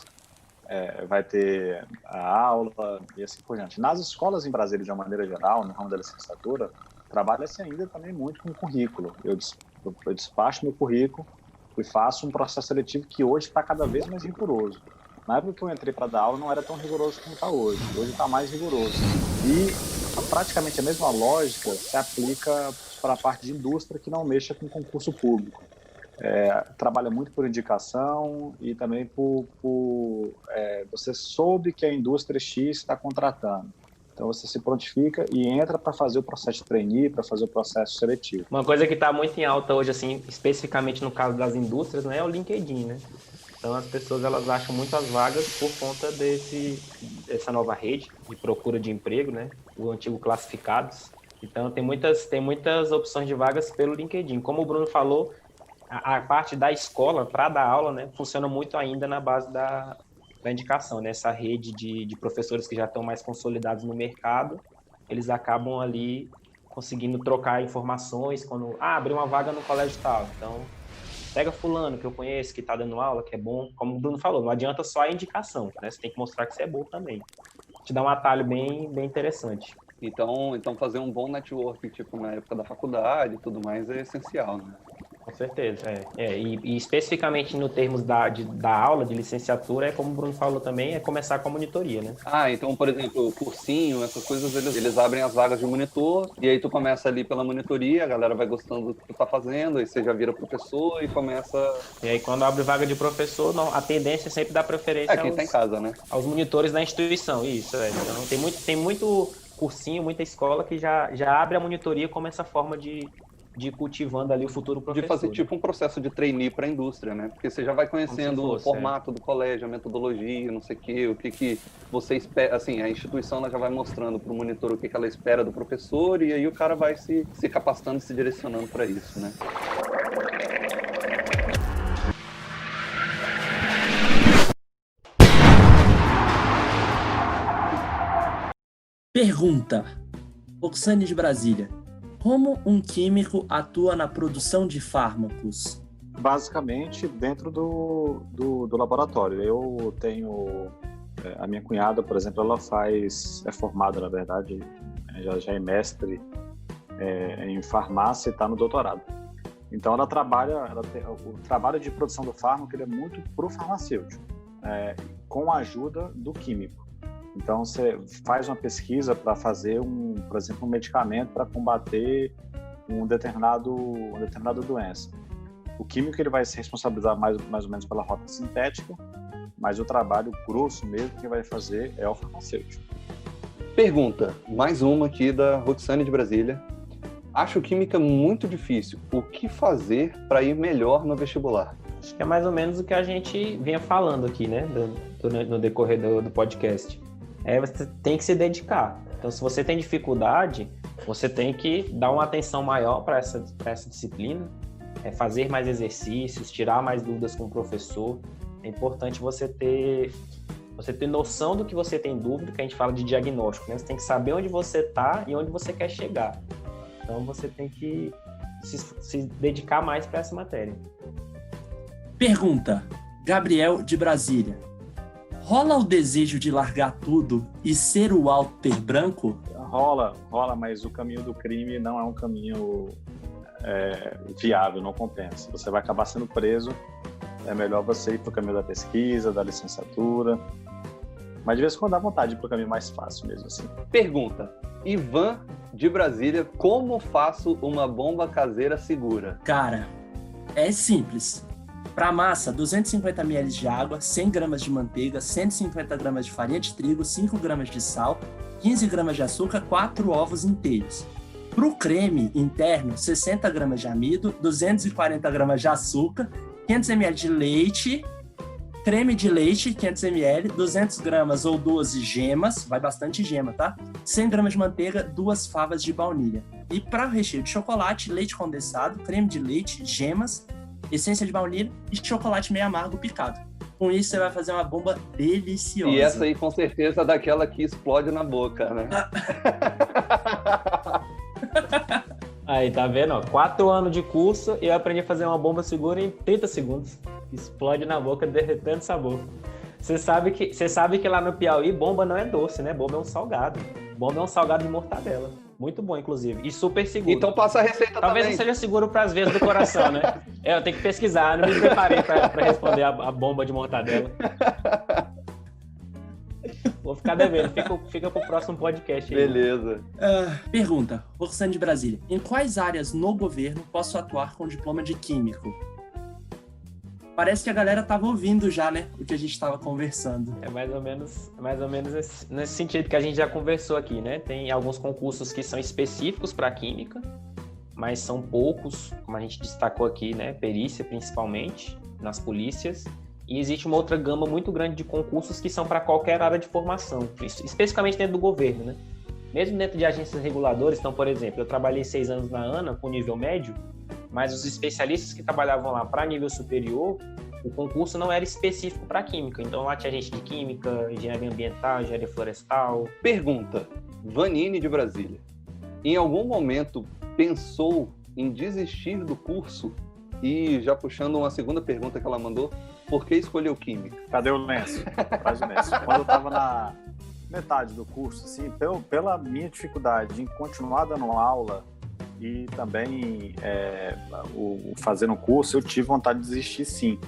vai ter a aula e assim por diante. Nas escolas em Brasília, de uma maneira geral, no ramo da licenciatura, trabalha-se ainda também muito com currículo. Eu despacho meu currículo e faço um processo seletivo que hoje está cada vez mais rigoroso. Na época que eu entrei para dar aula, não era tão rigoroso como está hoje. Hoje está mais rigoroso. E praticamente a mesma lógica se aplica para a parte de indústria que não mexa com concurso público. Trabalha muito por indicação e também você soube que a indústria X está contratando. Então você se prontifica e entra para fazer o processo de trainee, para fazer o processo seletivo. Uma coisa que está muito em alta hoje, assim, especificamente no caso das indústrias, né, é o LinkedIn, né? Então as pessoas elas acham muitas vagas por conta dessa nova rede de procura de emprego, né? O antigo classificados. Então tem muitas opções de vagas pelo LinkedIn. Como o Bruno falou, a parte da escola para dar aula, né, funciona muito ainda na base da indicação, né? Essa rede de professores que já estão mais consolidados no mercado, eles acabam ali conseguindo trocar informações quando abre uma vaga no colégio tal. Então, pega fulano que eu conheço, que está dando aula, que é bom. Como o Bruno falou, não adianta só a indicação, né? Você tem que mostrar que você é bom também. Te dá um atalho bem interessante. Então fazer um bom network, tipo, na época da faculdade e tudo mais, é essencial, né? Com certeza, E especificamente no termos da aula de licenciatura, como o Bruno falou também, é começar com a monitoria, né? Então, por exemplo, o cursinho, essas coisas, eles abrem as vagas de monitor, e aí tu começa ali pela monitoria, a galera vai gostando do que tu tá fazendo, aí você já vira professor e começa... E aí quando abre vaga de professor, a tendência é sempre dar preferência quem tá em casa, né? Aos monitores da instituição, isso, Então tem muito cursinho, muita escola que já abre a monitoria como essa forma de cultivando ali o futuro professor. De fazer tipo um processo de trainee para a indústria, né? Porque você já vai conhecendo o formato do colégio, a metodologia, não sei o que você espera, assim, a instituição ela já vai mostrando para o monitor o que ela espera do professor e aí o cara vai se capacitando e se direcionando para isso, né? Pergunta. Oxane de Brasília. Como um químico atua na produção de fármacos? Basicamente, dentro do laboratório. Eu tenho... A minha cunhada, por exemplo, ela é formada, na verdade, já é mestre em farmácia e está no doutorado. Então, o trabalho de produção do fármaco ele é muito para o farmacêutico, com a ajuda do químico. Então, você faz uma pesquisa para fazer, por exemplo, um medicamento para combater uma determinada doença. O químico ele vai se responsabilizar mais ou menos pela rota sintética, mas o trabalho grosso mesmo que vai fazer é o farmacêutico. Pergunta, mais uma aqui da Roxane de Brasília. Acho química muito difícil. O que fazer para ir melhor no vestibular? Acho que é mais ou menos o que a gente vinha falando aqui, né, no decorrer do podcast. Você tem que se dedicar. Então, se você tem dificuldade, você tem que dar uma atenção maior para essa disciplina, fazer mais exercícios, tirar mais dúvidas com o professor. É importante você ter noção do que você tem dúvida, que a gente fala de diagnóstico, né? Você tem que saber onde você está e onde você quer chegar. Então, você tem que se dedicar mais para essa matéria. Pergunta. Gabriel de Brasília. Rola o desejo de largar tudo e ser o Walter Branco? Rola, mas o caminho do crime não é um caminho viável, não compensa. Você vai acabar sendo preso, é melhor você ir para o caminho da pesquisa, da licenciatura. Mas de vez em quando dá vontade de ir para o caminho mais fácil mesmo assim. Pergunta. Ivan de Brasília, como faço uma bomba caseira segura? Cara, é simples. Para massa, 250 ml de água, 100 gramas de manteiga, 150 gramas de farinha de trigo, 5 gramas de sal, 15 gramas de açúcar, 4 ovos inteiros. Para o creme interno, 60 gramas de amido, 240 gramas de açúcar, 500 ml de leite, creme de leite, 500 ml, 200 gramas ou 12 gemas, vai bastante gema, tá? 100 gramas de manteiga, 2 favas de baunilha. E para o recheio de chocolate, leite condensado, creme de leite, gemas, essência de baunilha e chocolate meio amargo picado. Com isso, você vai fazer uma bomba deliciosa. E essa aí, com certeza, é daquela que explode na boca, né? Aí, tá vendo? 4 anos de curso e eu aprendi a fazer uma bomba segura em 30 segundos. Explode na boca, derretendo sabor. Você sabe que lá no Piauí, bomba não é doce, né? Bomba é um salgado. Bomba é um salgado de mortadela. Muito bom, inclusive. E super seguro. Então passa a receita Talvez também. não seja seguro para as veias do coração, né? Eu tenho que pesquisar. Não me preparei para responder a bomba de mortadela. Vou ficar devendo. Fica pro próximo podcast aí. Beleza. Pergunta, Roxane de Brasília. Em quais áreas no governo posso atuar com diploma de químico? Parece que a galera tava ouvindo já, né? O que a gente tava conversando. É mais ou menos nesse sentido que a gente já conversou aqui, né? Tem alguns concursos que são específicos para química, mas são poucos, como a gente destacou aqui, né? Perícia, principalmente, nas polícias. E existe uma outra gama muito grande de concursos que são para qualquer área de formação, especificamente dentro do governo, né? Mesmo dentro de agências reguladoras, então, por exemplo, eu trabalhei 6 anos na ANA com nível médio, mas os especialistas que trabalhavam lá para nível superior, o concurso não era específico para química. Então lá tinha gente de química, engenharia ambiental, engenharia florestal. Pergunta, Vanine de Brasília. Em algum momento pensou em desistir do curso? E já puxando uma segunda pergunta que ela mandou, por que escolheu química? Cadê o lenço? Faz o lenço. Quando eu estava na metade do curso, assim, pela minha dificuldade em continuar dando aula e também fazendo o curso, eu tive vontade de desistir, sim.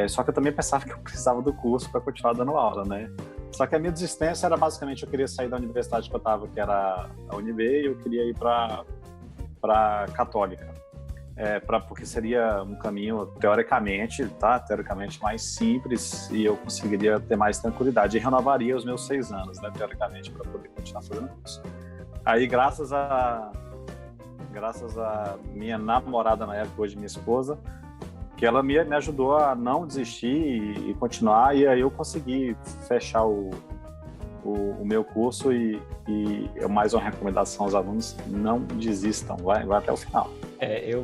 Só que eu também pensava que eu precisava do curso para continuar dando aula, né? Só que a minha desistência era basicamente, eu queria sair da universidade que eu estava, que era a UNB, e eu queria ir para a Católica. Porque seria um caminho, teoricamente mais simples, e eu conseguiria ter mais tranquilidade e renovaria os meus 6 anos, né, teoricamente, para poder continuar fazendo curso. Aí, graças a minha namorada na época, hoje minha esposa, que ela me ajudou a não desistir e continuar, e aí eu consegui fechar o meu curso e mais uma recomendação aos alunos: não desistam, vai até o final.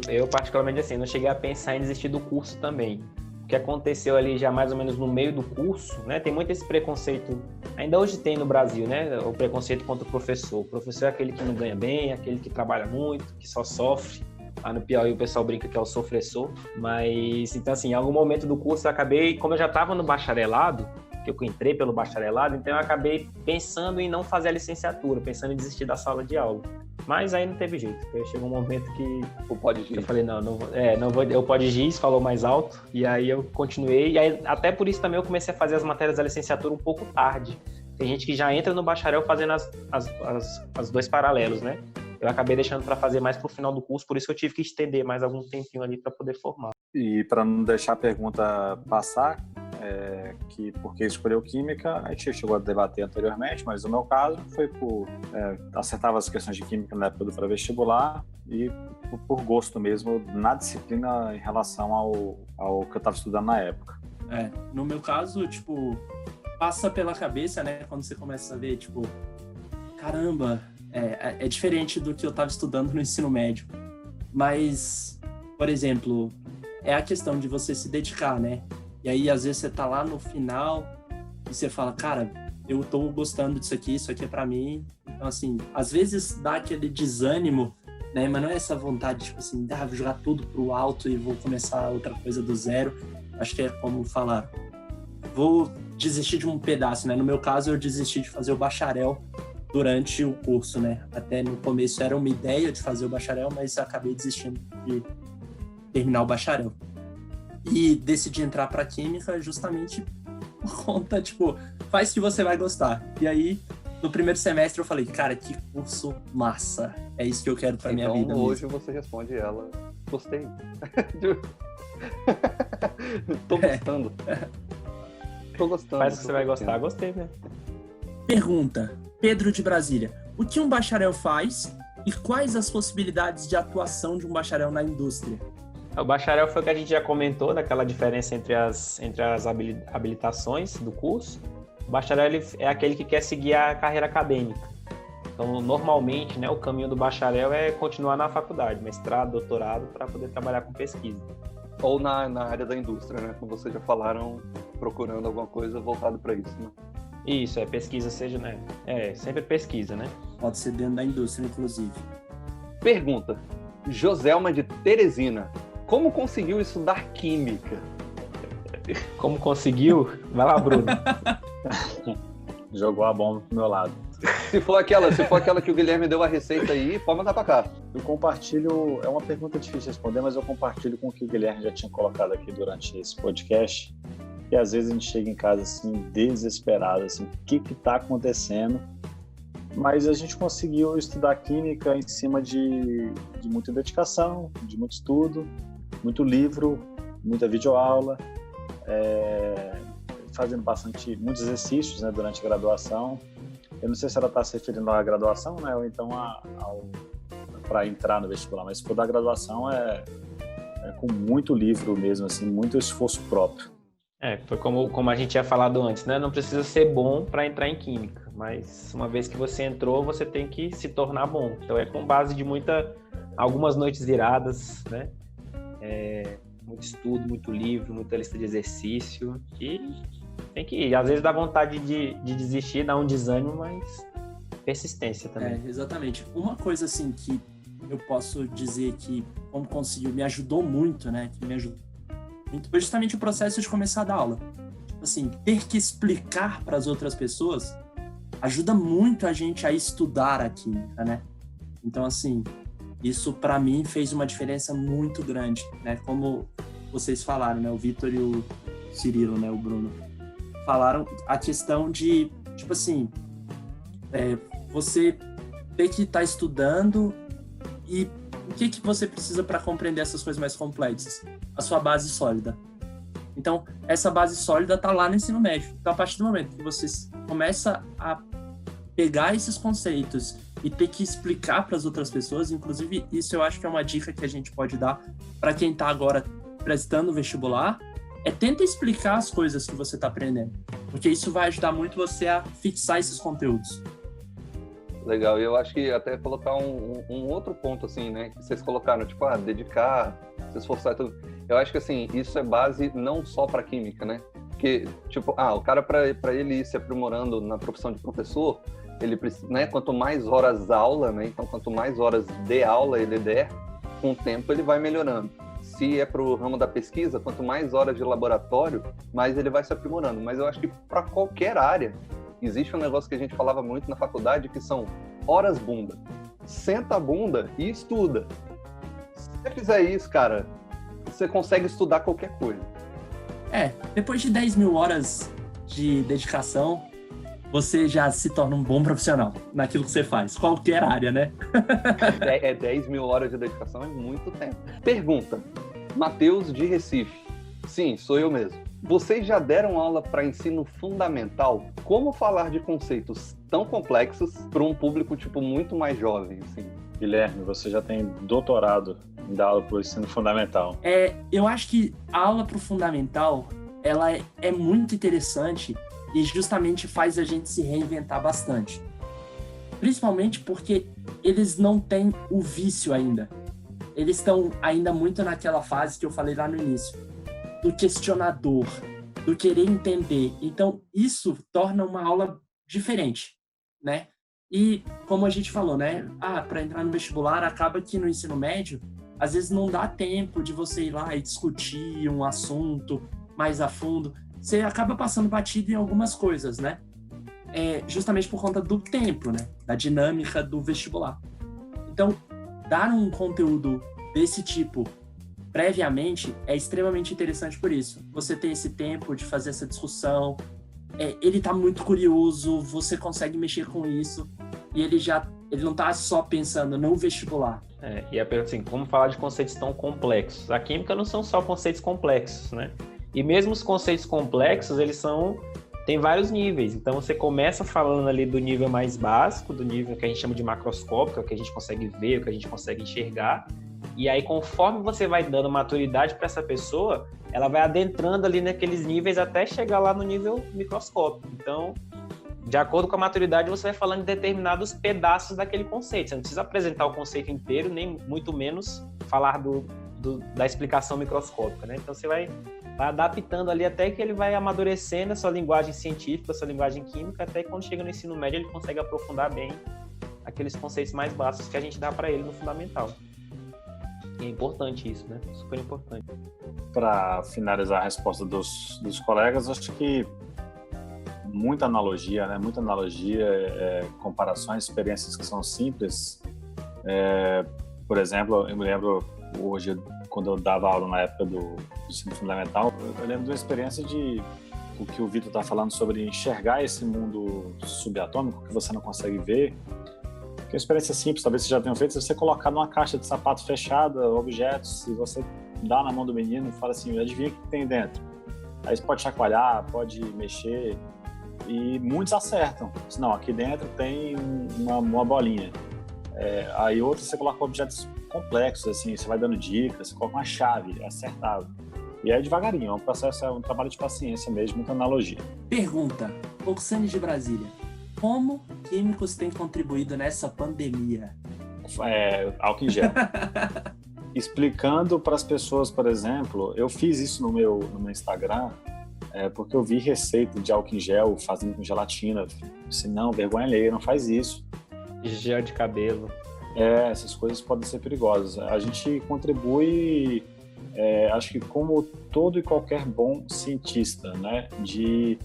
Eu particularmente assim, não cheguei a pensar em desistir do curso também. O que aconteceu ali já mais ou menos no meio do curso, né? Tem muito esse preconceito, ainda hoje tem no Brasil, né? O preconceito contra o professor. O professor é aquele que não ganha bem, aquele que trabalha muito, que só sofre. Lá no Piauí o pessoal brinca que é o sofressor. Mas, então assim, em algum momento do curso eu acabei, como eu já estava no bacharelado, que eu entrei pelo bacharelado, então eu acabei pensando em não fazer a licenciatura, pensando em desistir da sala de aula. Mas aí não teve jeito. Chegou um momento que O Podgiz. eu falei, não vou, o Podgiz falou mais alto, e aí eu continuei, e aí até por isso também eu comecei a fazer as matérias da licenciatura um pouco tarde. Tem gente que já entra no bacharel fazendo as 2 paralelos, né? Eu acabei deixando para fazer mais pro final do curso, por isso que eu tive que estender mais algum tempinho ali para poder formar. E para não deixar a pergunta passar, que por que escolheu química, a gente chegou a debater anteriormente, mas no meu caso foi acertava as questões de química na época do pré-vestibular e por gosto mesmo na disciplina em relação ao que eu estava estudando na época. No meu caso, tipo, passa pela cabeça, né, quando você começa a ver, tipo, caramba, é diferente do que eu estava estudando no ensino médio. Mas, por exemplo, é a questão de você se dedicar, né? E aí, às vezes, você tá lá no final e você fala, cara, eu tô gostando disso aqui, isso aqui é pra mim. Então, assim, às vezes dá aquele desânimo, né? Mas não é essa vontade, tipo assim, vou jogar tudo pro alto e vou começar outra coisa do zero. Acho que é como falar, vou desistir de um pedaço, né? No meu caso, eu desisti de fazer o bacharel durante o curso, né? Até no começo era uma ideia de fazer o bacharel, mas acabei desistindo de terminar o bacharel. E decidi entrar para química justamente por conta, tipo, faz que você vai gostar. E aí, no primeiro semestre eu falei, cara, que curso massa. É isso que eu quero para minha vida. Então hoje mesmo. você responde ela, gostei. Tô gostando. Tô gostando. Faz que você vai gostar, gostei, né? Pergunta, Pedro de Brasília. O que um bacharel faz e quais as possibilidades de atuação de um bacharel na indústria? O bacharel foi o que a gente já comentou, daquela diferença entre as habilitações do curso. O bacharel ele é aquele que quer seguir a carreira acadêmica. Então, normalmente, né, o caminho do bacharel é continuar na faculdade, mestrado, doutorado, para poder trabalhar com pesquisa. Ou na área da indústria, né? Como vocês já falaram, procurando alguma coisa voltada para isso, né? Isso, pesquisa, seja, né? Sempre pesquisa, né? Pode ser dentro da indústria, inclusive. Pergunta, Joselma de Teresina. Como conseguiu estudar química? Como conseguiu? Vai lá, Bruno. Jogou a bomba pro meu lado. Se for aquela que o Guilherme deu a receita aí, pode mandar pra cá. Eu compartilho, é uma pergunta difícil de responder, mas eu compartilho com o que o Guilherme já tinha colocado aqui durante esse podcast, que às vezes a gente chega em casa assim, desesperado, assim, o que está acontecendo? Mas a gente conseguiu estudar química em cima de muita dedicação, de muito estudo, muito livro, muita videoaula, fazendo muitos exercícios, né, durante a graduação. Eu não sei se ela está se referindo à graduação, né, ou então para entrar no vestibular, mas se for da graduação é com muito livro mesmo, assim, muito esforço próprio. Foi como a gente tinha falado antes, né? Não precisa ser bom para entrar em química, mas uma vez que você entrou, você tem que se tornar bom. Então é com base de algumas noites viradas, né? Muito estudo, muito livro, muita lista de exercício, e tem que ir. Às vezes dá vontade de desistir, dá um desânimo, mas persistência também. Exatamente. Uma coisa assim que eu posso dizer que, como conseguiu, me ajudou muito, né? Que me ajudou muito, foi justamente o processo de começar a dar aula. Tipo assim, ter que explicar para as outras pessoas ajuda muito a gente a estudar a química, né? Então, assim, isso para mim fez uma diferença muito grande, né? Como vocês falaram, né? O Vitor e o Cirilo, né? O Bruno falaram a questão de, tipo assim, você ter que estar estudando e o que você precisa para compreender essas coisas mais complexas? A sua base sólida. Então, essa base sólida está lá no ensino médio. Então, a partir do momento que você começa a pegar esses conceitos e ter que explicar para as outras pessoas, inclusive isso eu acho que é uma dica que a gente pode dar para quem está agora prestando o vestibular, tenta explicar as coisas que você está aprendendo, porque isso vai ajudar muito você a fixar esses conteúdos. Legal, e eu acho que até colocar um outro ponto, assim, né, que vocês colocaram, tipo, dedicar, se esforçar e tudo. Eu acho que, assim, isso é base não só para química, né? Porque, tipo, o cara, para ele ir se aprimorando na profissão de professor, ele precisa, né, quanto mais horas aula, né, então quanto mais horas de aula ele der, com o tempo ele vai melhorando. Se é para o ramo da pesquisa, quanto mais horas de laboratório, mais ele vai se aprimorando. Mas eu acho que para qualquer área, existe um negócio que a gente falava muito na faculdade, que são horas bunda. Senta a bunda e estuda. Se você fizer isso, cara, você consegue estudar qualquer coisa. Depois de 10 mil horas de dedicação, você já se torna um bom profissional naquilo que você faz, qualquer área, né? 10 mil horas de dedicação é muito tempo. Pergunta, Matheus de Recife. Sim, sou eu mesmo. Vocês já deram aula para ensino fundamental? Como falar de conceitos tão complexos para um público tipo muito mais jovem, assim? Guilherme, você já tem doutorado em dar aula para o ensino fundamental. Eu acho que a aula para o fundamental, ela é muito interessante e justamente faz a gente se reinventar bastante. Principalmente porque eles não têm o vício ainda. Eles estão ainda muito naquela fase que eu falei lá no início, do questionador, do querer entender. Então, isso torna uma aula diferente, né? E, como a gente falou, né? Para entrar no vestibular, acaba que no ensino médio, às vezes não dá tempo de você ir lá e discutir um assunto mais a fundo. Você acaba passando batido em algumas coisas, né? Justamente por conta do tempo, né? Da dinâmica do vestibular. Então, dar um conteúdo desse tipo previamente é extremamente interessante por isso. Você tem esse tempo de fazer essa discussão, ele tá muito curioso, você consegue mexer com isso, e ele não tá só pensando no vestibular. E a pergunta assim, como falar de conceitos tão complexos? A química não são só conceitos complexos, né? E mesmo os conceitos complexos, tem vários níveis. Então, você começa falando ali do nível mais básico, do nível que a gente chama de macroscópico, que a gente consegue ver, que a gente consegue enxergar. E aí, conforme você vai dando maturidade para essa pessoa, ela vai adentrando ali naqueles níveis até chegar lá no nível microscópico. Então, de acordo com a maturidade, você vai falando de determinados pedaços daquele conceito. Você não precisa apresentar o conceito inteiro, nem muito menos falar da explicação microscópica, né? Então, você vai adaptando ali até que ele vai amadurecendo a sua linguagem científica, a sua linguagem química, até que quando chega no ensino médio, ele consegue aprofundar bem aqueles conceitos mais básicos que a gente dá para ele no fundamental. E é importante isso, né? Super importante. Para finalizar a resposta dos colegas, acho que muita analogia, né? Muita analogia, comparações, experiências que são simples. Por exemplo, eu me lembro hoje, quando eu dava aula na época do ensino fundamental, eu lembro de uma experiência de o que o Vitor está falando sobre enxergar esse mundo subatômico que você não consegue ver. Que é uma experiência simples, talvez você já tenha feito, se você colocar numa caixa de sapato fechada objetos, se você dá na mão do menino e fala assim, adivinha o que tem dentro? Aí você pode chacoalhar, pode mexer, e muitos acertam. Não, aqui dentro tem uma bolinha. Aí outros você coloca objetos complexos, assim, você vai dando dicas, você coloca uma chave, é acertável. E é devagarinho, é um processo, é um trabalho de paciência mesmo, muita analogia. Pergunta, Oxane de Brasília. Como químicos têm contribuído nessa pandemia? Álcool em gel. Explicando para as pessoas, por exemplo, eu fiz isso no meu Instagram, porque eu vi receita de álcool em gel fazendo com gelatina. Eu disse, não, vergonha alheia, não faz isso. Gel de cabelo. Essas coisas podem ser perigosas. A gente contribui, acho que como todo e qualquer bom cientista, né, de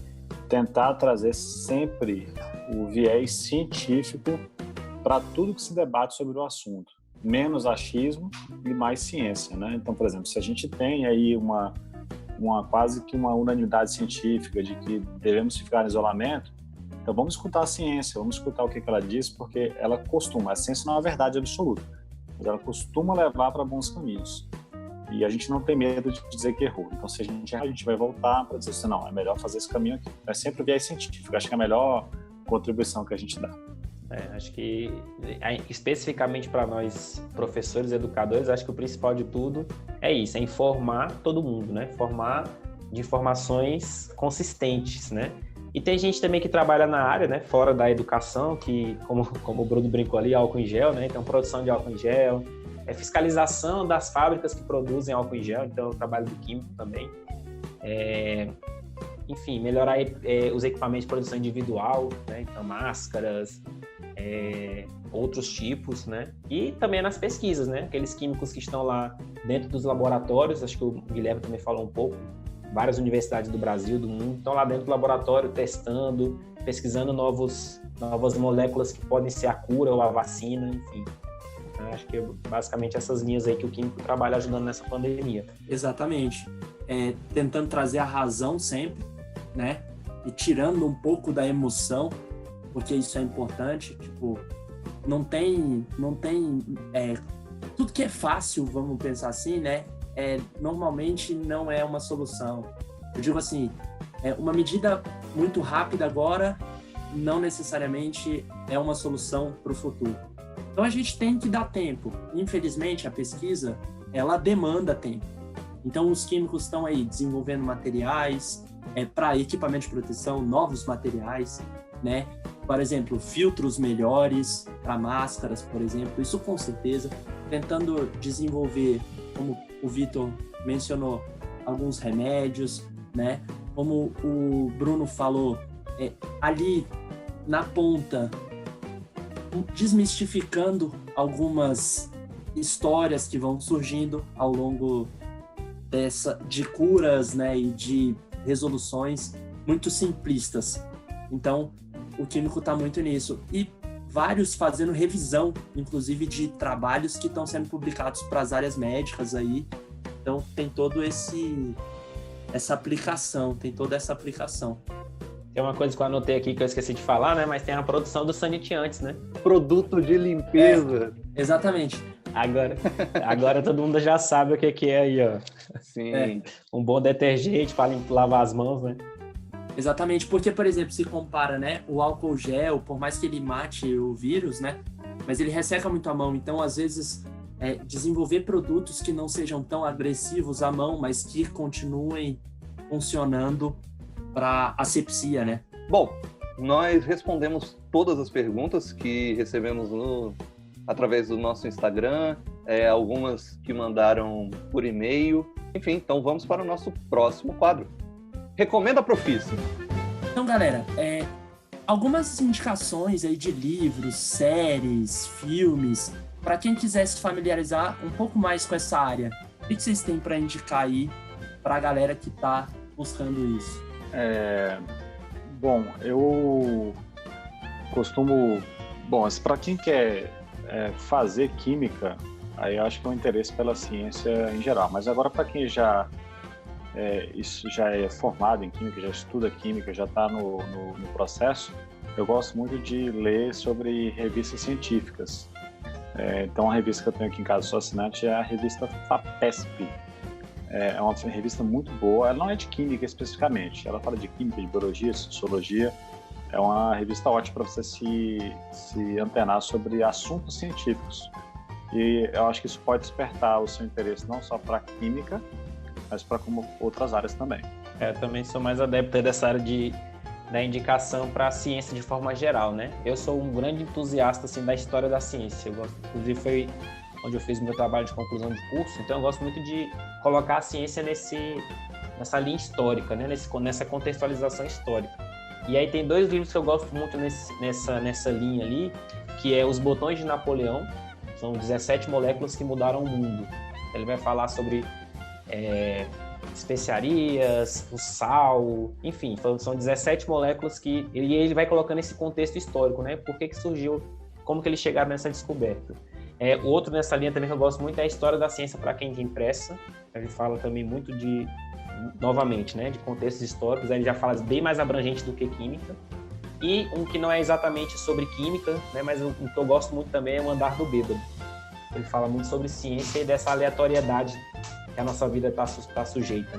tentar trazer sempre o viés científico para tudo que se debate sobre o assunto. Menos achismo e mais ciência, né? Então, por exemplo, se a gente tem aí uma quase que uma unanimidade científica de que devemos ficar em isolamento, então vamos escutar a ciência, vamos escutar o que ela diz, porque ela costuma, a ciência não é uma verdade absoluta, mas ela costuma levar para bons caminhos. E a gente não tem medo de dizer que errou. Então, se a gente errar, a gente vai voltar para dizer assim, não, é melhor fazer esse caminho aqui. É sempre o viés científico, acho que é a melhor contribuição que a gente dá. Acho que, especificamente para nós, professores e educadores, acho que o principal de tudo é isso, é informar todo mundo, né? Formar de informações consistentes, né? E tem gente também que trabalha na área, né? Fora da educação, que, como o Bruno brincou ali, álcool em gel, né? Então, produção de álcool em gel, fiscalização das fábricas que produzem álcool em gel, então, o trabalho do químico também. Enfim, melhorar os equipamentos de produção individual, né? Então, máscaras, outros tipos, né? E também nas pesquisas, né? Aqueles químicos que estão lá dentro dos laboratórios, acho que o Guilherme também falou um pouco, várias universidades do Brasil, do mundo, estão lá dentro do laboratório testando, pesquisando novas moléculas que podem ser a cura ou a vacina, enfim. Acho que é basicamente essas linhas aí que o químico trabalha ajudando nessa pandemia. Exatamente. Tentando trazer a razão sempre, né? E tirando um pouco da emoção, porque isso é importante. Tipo, não tem tudo que é fácil, vamos pensar assim, né? Normalmente não é uma solução. Eu digo assim, uma medida muito rápida agora não necessariamente é uma solução para o futuro. Então a gente tem que dar tempo. Infelizmente, a pesquisa, ela demanda tempo. Então os químicos estão aí desenvolvendo materiais para equipamento de proteção, novos materiais, né? Por exemplo, filtros melhores para máscaras, por exemplo, isso com certeza. Tentando desenvolver, como o Vitor mencionou, alguns remédios, né? Como o Bruno falou, ali na ponta, desmistificando algumas histórias que vão surgindo ao longo de curas, né, e de resoluções muito simplistas. Então, o químico está muito nisso. E vários fazendo revisão, inclusive, de trabalhos que estão sendo publicados para as áreas médicas aí. Então, tem toda essa aplicação. Tem uma coisa que eu anotei aqui que eu esqueci de falar, né? Mas tem a produção dos sanitiantes, né? Produto de limpeza. Exatamente. Agora todo mundo já sabe o que é aí, ó. Sim. Um bom detergente para lavar as mãos, né? Exatamente, porque, por exemplo, se compara, né, o álcool gel, por mais que ele mate o vírus, né, mas ele resseca muito a mão. Então, às vezes, desenvolver produtos que não sejam tão agressivos à mão, mas que continuem funcionando para asepsia, né? Bom, nós respondemos todas as perguntas que recebemos através do nosso Instagram, algumas que mandaram por e-mail. Enfim, então vamos para o nosso próximo quadro. Recomenda a Profissa. Então, galera, algumas indicações aí de livros, séries, filmes para quem quiser se familiarizar um pouco mais com essa área, o que vocês têm para indicar aí para a galera que está buscando isso? Bom, eu costumo... Bom, para quem quer fazer química, aí eu acho que é um interesse pela ciência em geral. Mas agora, para quem já é formado em química, já estuda química, já está no processo, eu gosto muito de ler sobre revistas científicas. Então, a revista que eu tenho aqui em casa, sou assinante, é a revista FAPESP. É uma revista muito boa. Ela não é de química especificamente, ela fala de química, de biologia, sociologia. É uma revista ótima para você se antenar sobre assuntos científicos. E eu acho que isso pode despertar o seu interesse não só para química, mas para como outras áreas também. Eu também sou mais adepto dessa área da indicação para a ciência de forma geral, né? Eu sou um grande entusiasta assim, da história da ciência. Inclusive foi onde eu fiz o meu trabalho de conclusão de curso, então eu gosto muito de colocar a ciência nessa linha histórica, né? Nessa contextualização histórica. E aí tem 2 livros que eu gosto muito nessa linha ali, que é Os Botões de Napoleão. São 17 moléculas que mudaram o mundo. Ele vai falar sobre especiarias, o sal, enfim, são 17 moléculas que ele vai colocando esse contexto histórico, né? Por que surgiu, como que eles chegaram nessa descoberta. Outro nessa linha também que eu gosto muito é a História da Ciência para quem tem pressa. Ele fala também muito novamente, né, de contextos históricos. Ele já fala bem mais abrangente do que química. E um que não é exatamente sobre química, né, mas o que eu gosto muito também é O Andar do Bêbado. Ele fala muito sobre ciência e dessa aleatoriedade que a nossa vida está sujeita,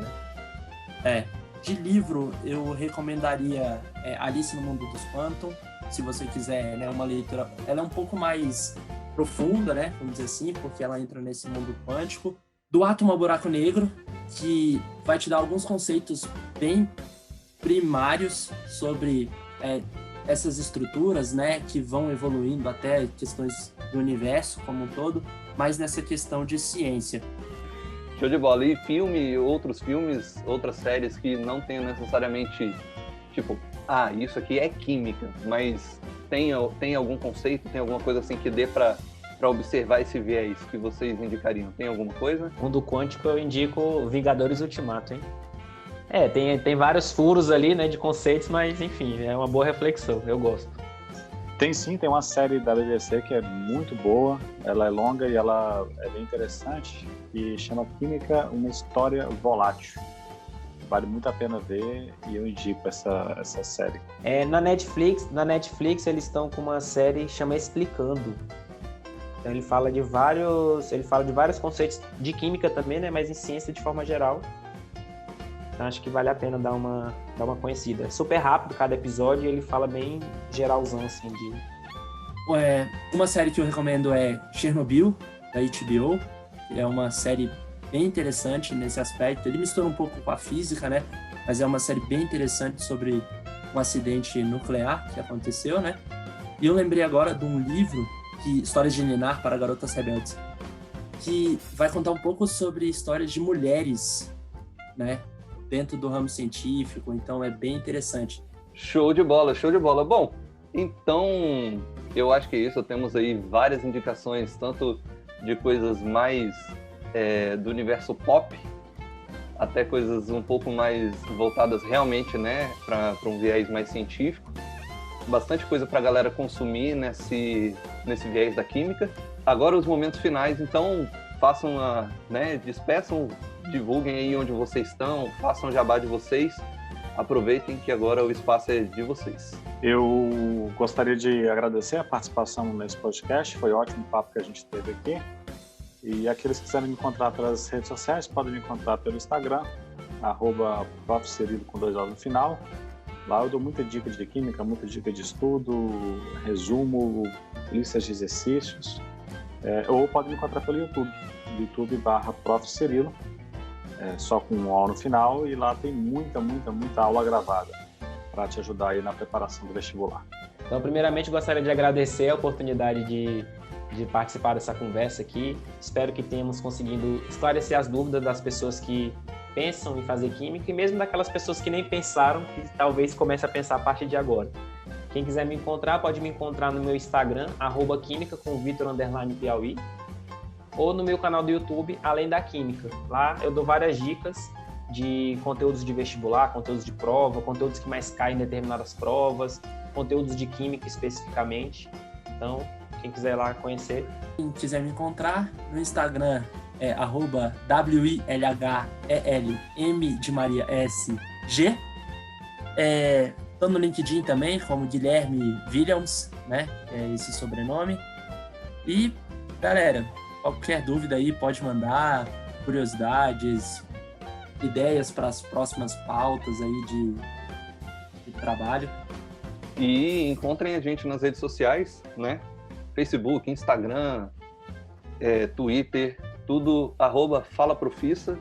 né? De livro, eu recomendaria Alice no Mundo dos Quantum, se você quiser, né, uma leitura. Ela é um pouco mais profunda, né, vamos dizer assim, porque ela entra nesse mundo quântico. Do Átomo ao Buraco Negro, que vai te dar alguns conceitos bem primários sobre essas estruturas, né, que vão evoluindo até questões do universo como um todo, mas nessa questão de ciência. Show de bola. E outros filmes, outras séries que não tenham necessariamente, tipo, isso aqui é química, mas tem algum conceito, tem alguma coisa assim que dê para observar esse viés que vocês indicariam? Tem alguma coisa? Mundo quântico eu indico Vingadores Ultimato, hein? Tem vários furos ali, né, de conceitos, mas enfim, é uma boa reflexão, eu gosto. Tem sim, tem uma série da BBC que é muito boa, ela é longa e ela é bem interessante, e chama Química, uma História Volátil. Vale muito a pena ver e eu indico essa série. Na Netflix eles estão com uma série que chama Explicando. Então ele fala de vários conceitos de química também, né, mas em ciência de forma geral. Então acho que vale a pena dar uma conhecida. É super rápido cada episódio e ele fala bem geralzão, assim, Uma série que eu recomendo é Chernobyl, da HBO. É uma série bem interessante nesse aspecto. Ele mistura um pouco com a física, né? Mas é uma série bem interessante sobre um acidente nuclear que aconteceu, né? E eu lembrei agora de um livro, Histórias de Ninar para Garotas Rebeldes, que vai contar um pouco sobre histórias de mulheres, né? Dentro do ramo científico, então é bem interessante. Show de bola, show de bola. Bom, então eu acho que é isso. Temos aí várias indicações, tanto de coisas mais do universo pop, até coisas um pouco mais voltadas realmente, né, para um viés mais científico. Bastante coisa para a galera consumir nesse viés da química. Agora os momentos finais, então façam despeçam, divulguem aí onde vocês estão, façam o jabá de vocês, aproveitem que agora o espaço é de vocês. Eu gostaria de agradecer a participação nesse podcast, foi ótimo o papo que a gente teve aqui. E aqueles que quiserem me encontrar pelas redes sociais, podem me encontrar pelo Instagram, @profcerilo com 2 Os no final. Lá eu dou muita dica de química, muita dica de estudo, resumo, listas de exercícios. Ou podem me encontrar pelo YouTube, youtube.com/profcerilo, só com um O no final, e lá tem muita aula gravada para te ajudar aí na preparação do vestibular. Então, primeiramente, gostaria de agradecer a oportunidade de participar dessa conversa aqui. Espero que tenhamos conseguido esclarecer as dúvidas das pessoas que pensam em fazer química e mesmo daquelas pessoas que nem pensaram, que talvez comecem a pensar a partir de agora. Quem quiser me encontrar, pode me encontrar no meu Instagram, @química com Vitor_Piauí, ou no meu canal do YouTube, Além da Química. Lá eu dou várias dicas de conteúdos de vestibular, conteúdos de prova, conteúdos que mais caem em determinadas provas, conteúdos de química especificamente. Então, quem quiser ir lá conhecer. Quem quiser me encontrar no Instagram é @WILHELM de Maria SG. Tô no LinkedIn também, como Guilherme Williams, né? É esse sobrenome. E, galera, qualquer dúvida aí pode mandar, curiosidades, ideias para as próximas pautas aí de trabalho. E encontrem a gente nas redes sociais, né? Facebook, Instagram, Twitter, tudo @FalaProfissa.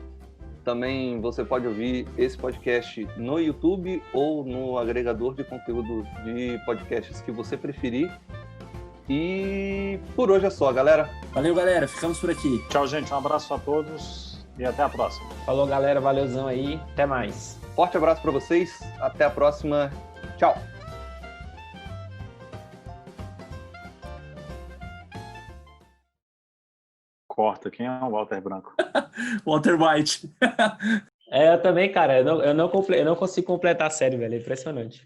Também você pode ouvir esse podcast no YouTube ou no agregador de conteúdo de podcasts que você preferir. E por hoje é só, galera. Valeu, galera. Ficamos por aqui. Tchau, gente. Um abraço a todos e até a próxima. Falou, galera. Valeuzão aí. Até mais. Forte abraço para vocês. Até a próxima. Tchau. Corta. Quem é o Walter Branco? Walter White. Eu também, cara. Eu não consigo completar a série, velho. É impressionante.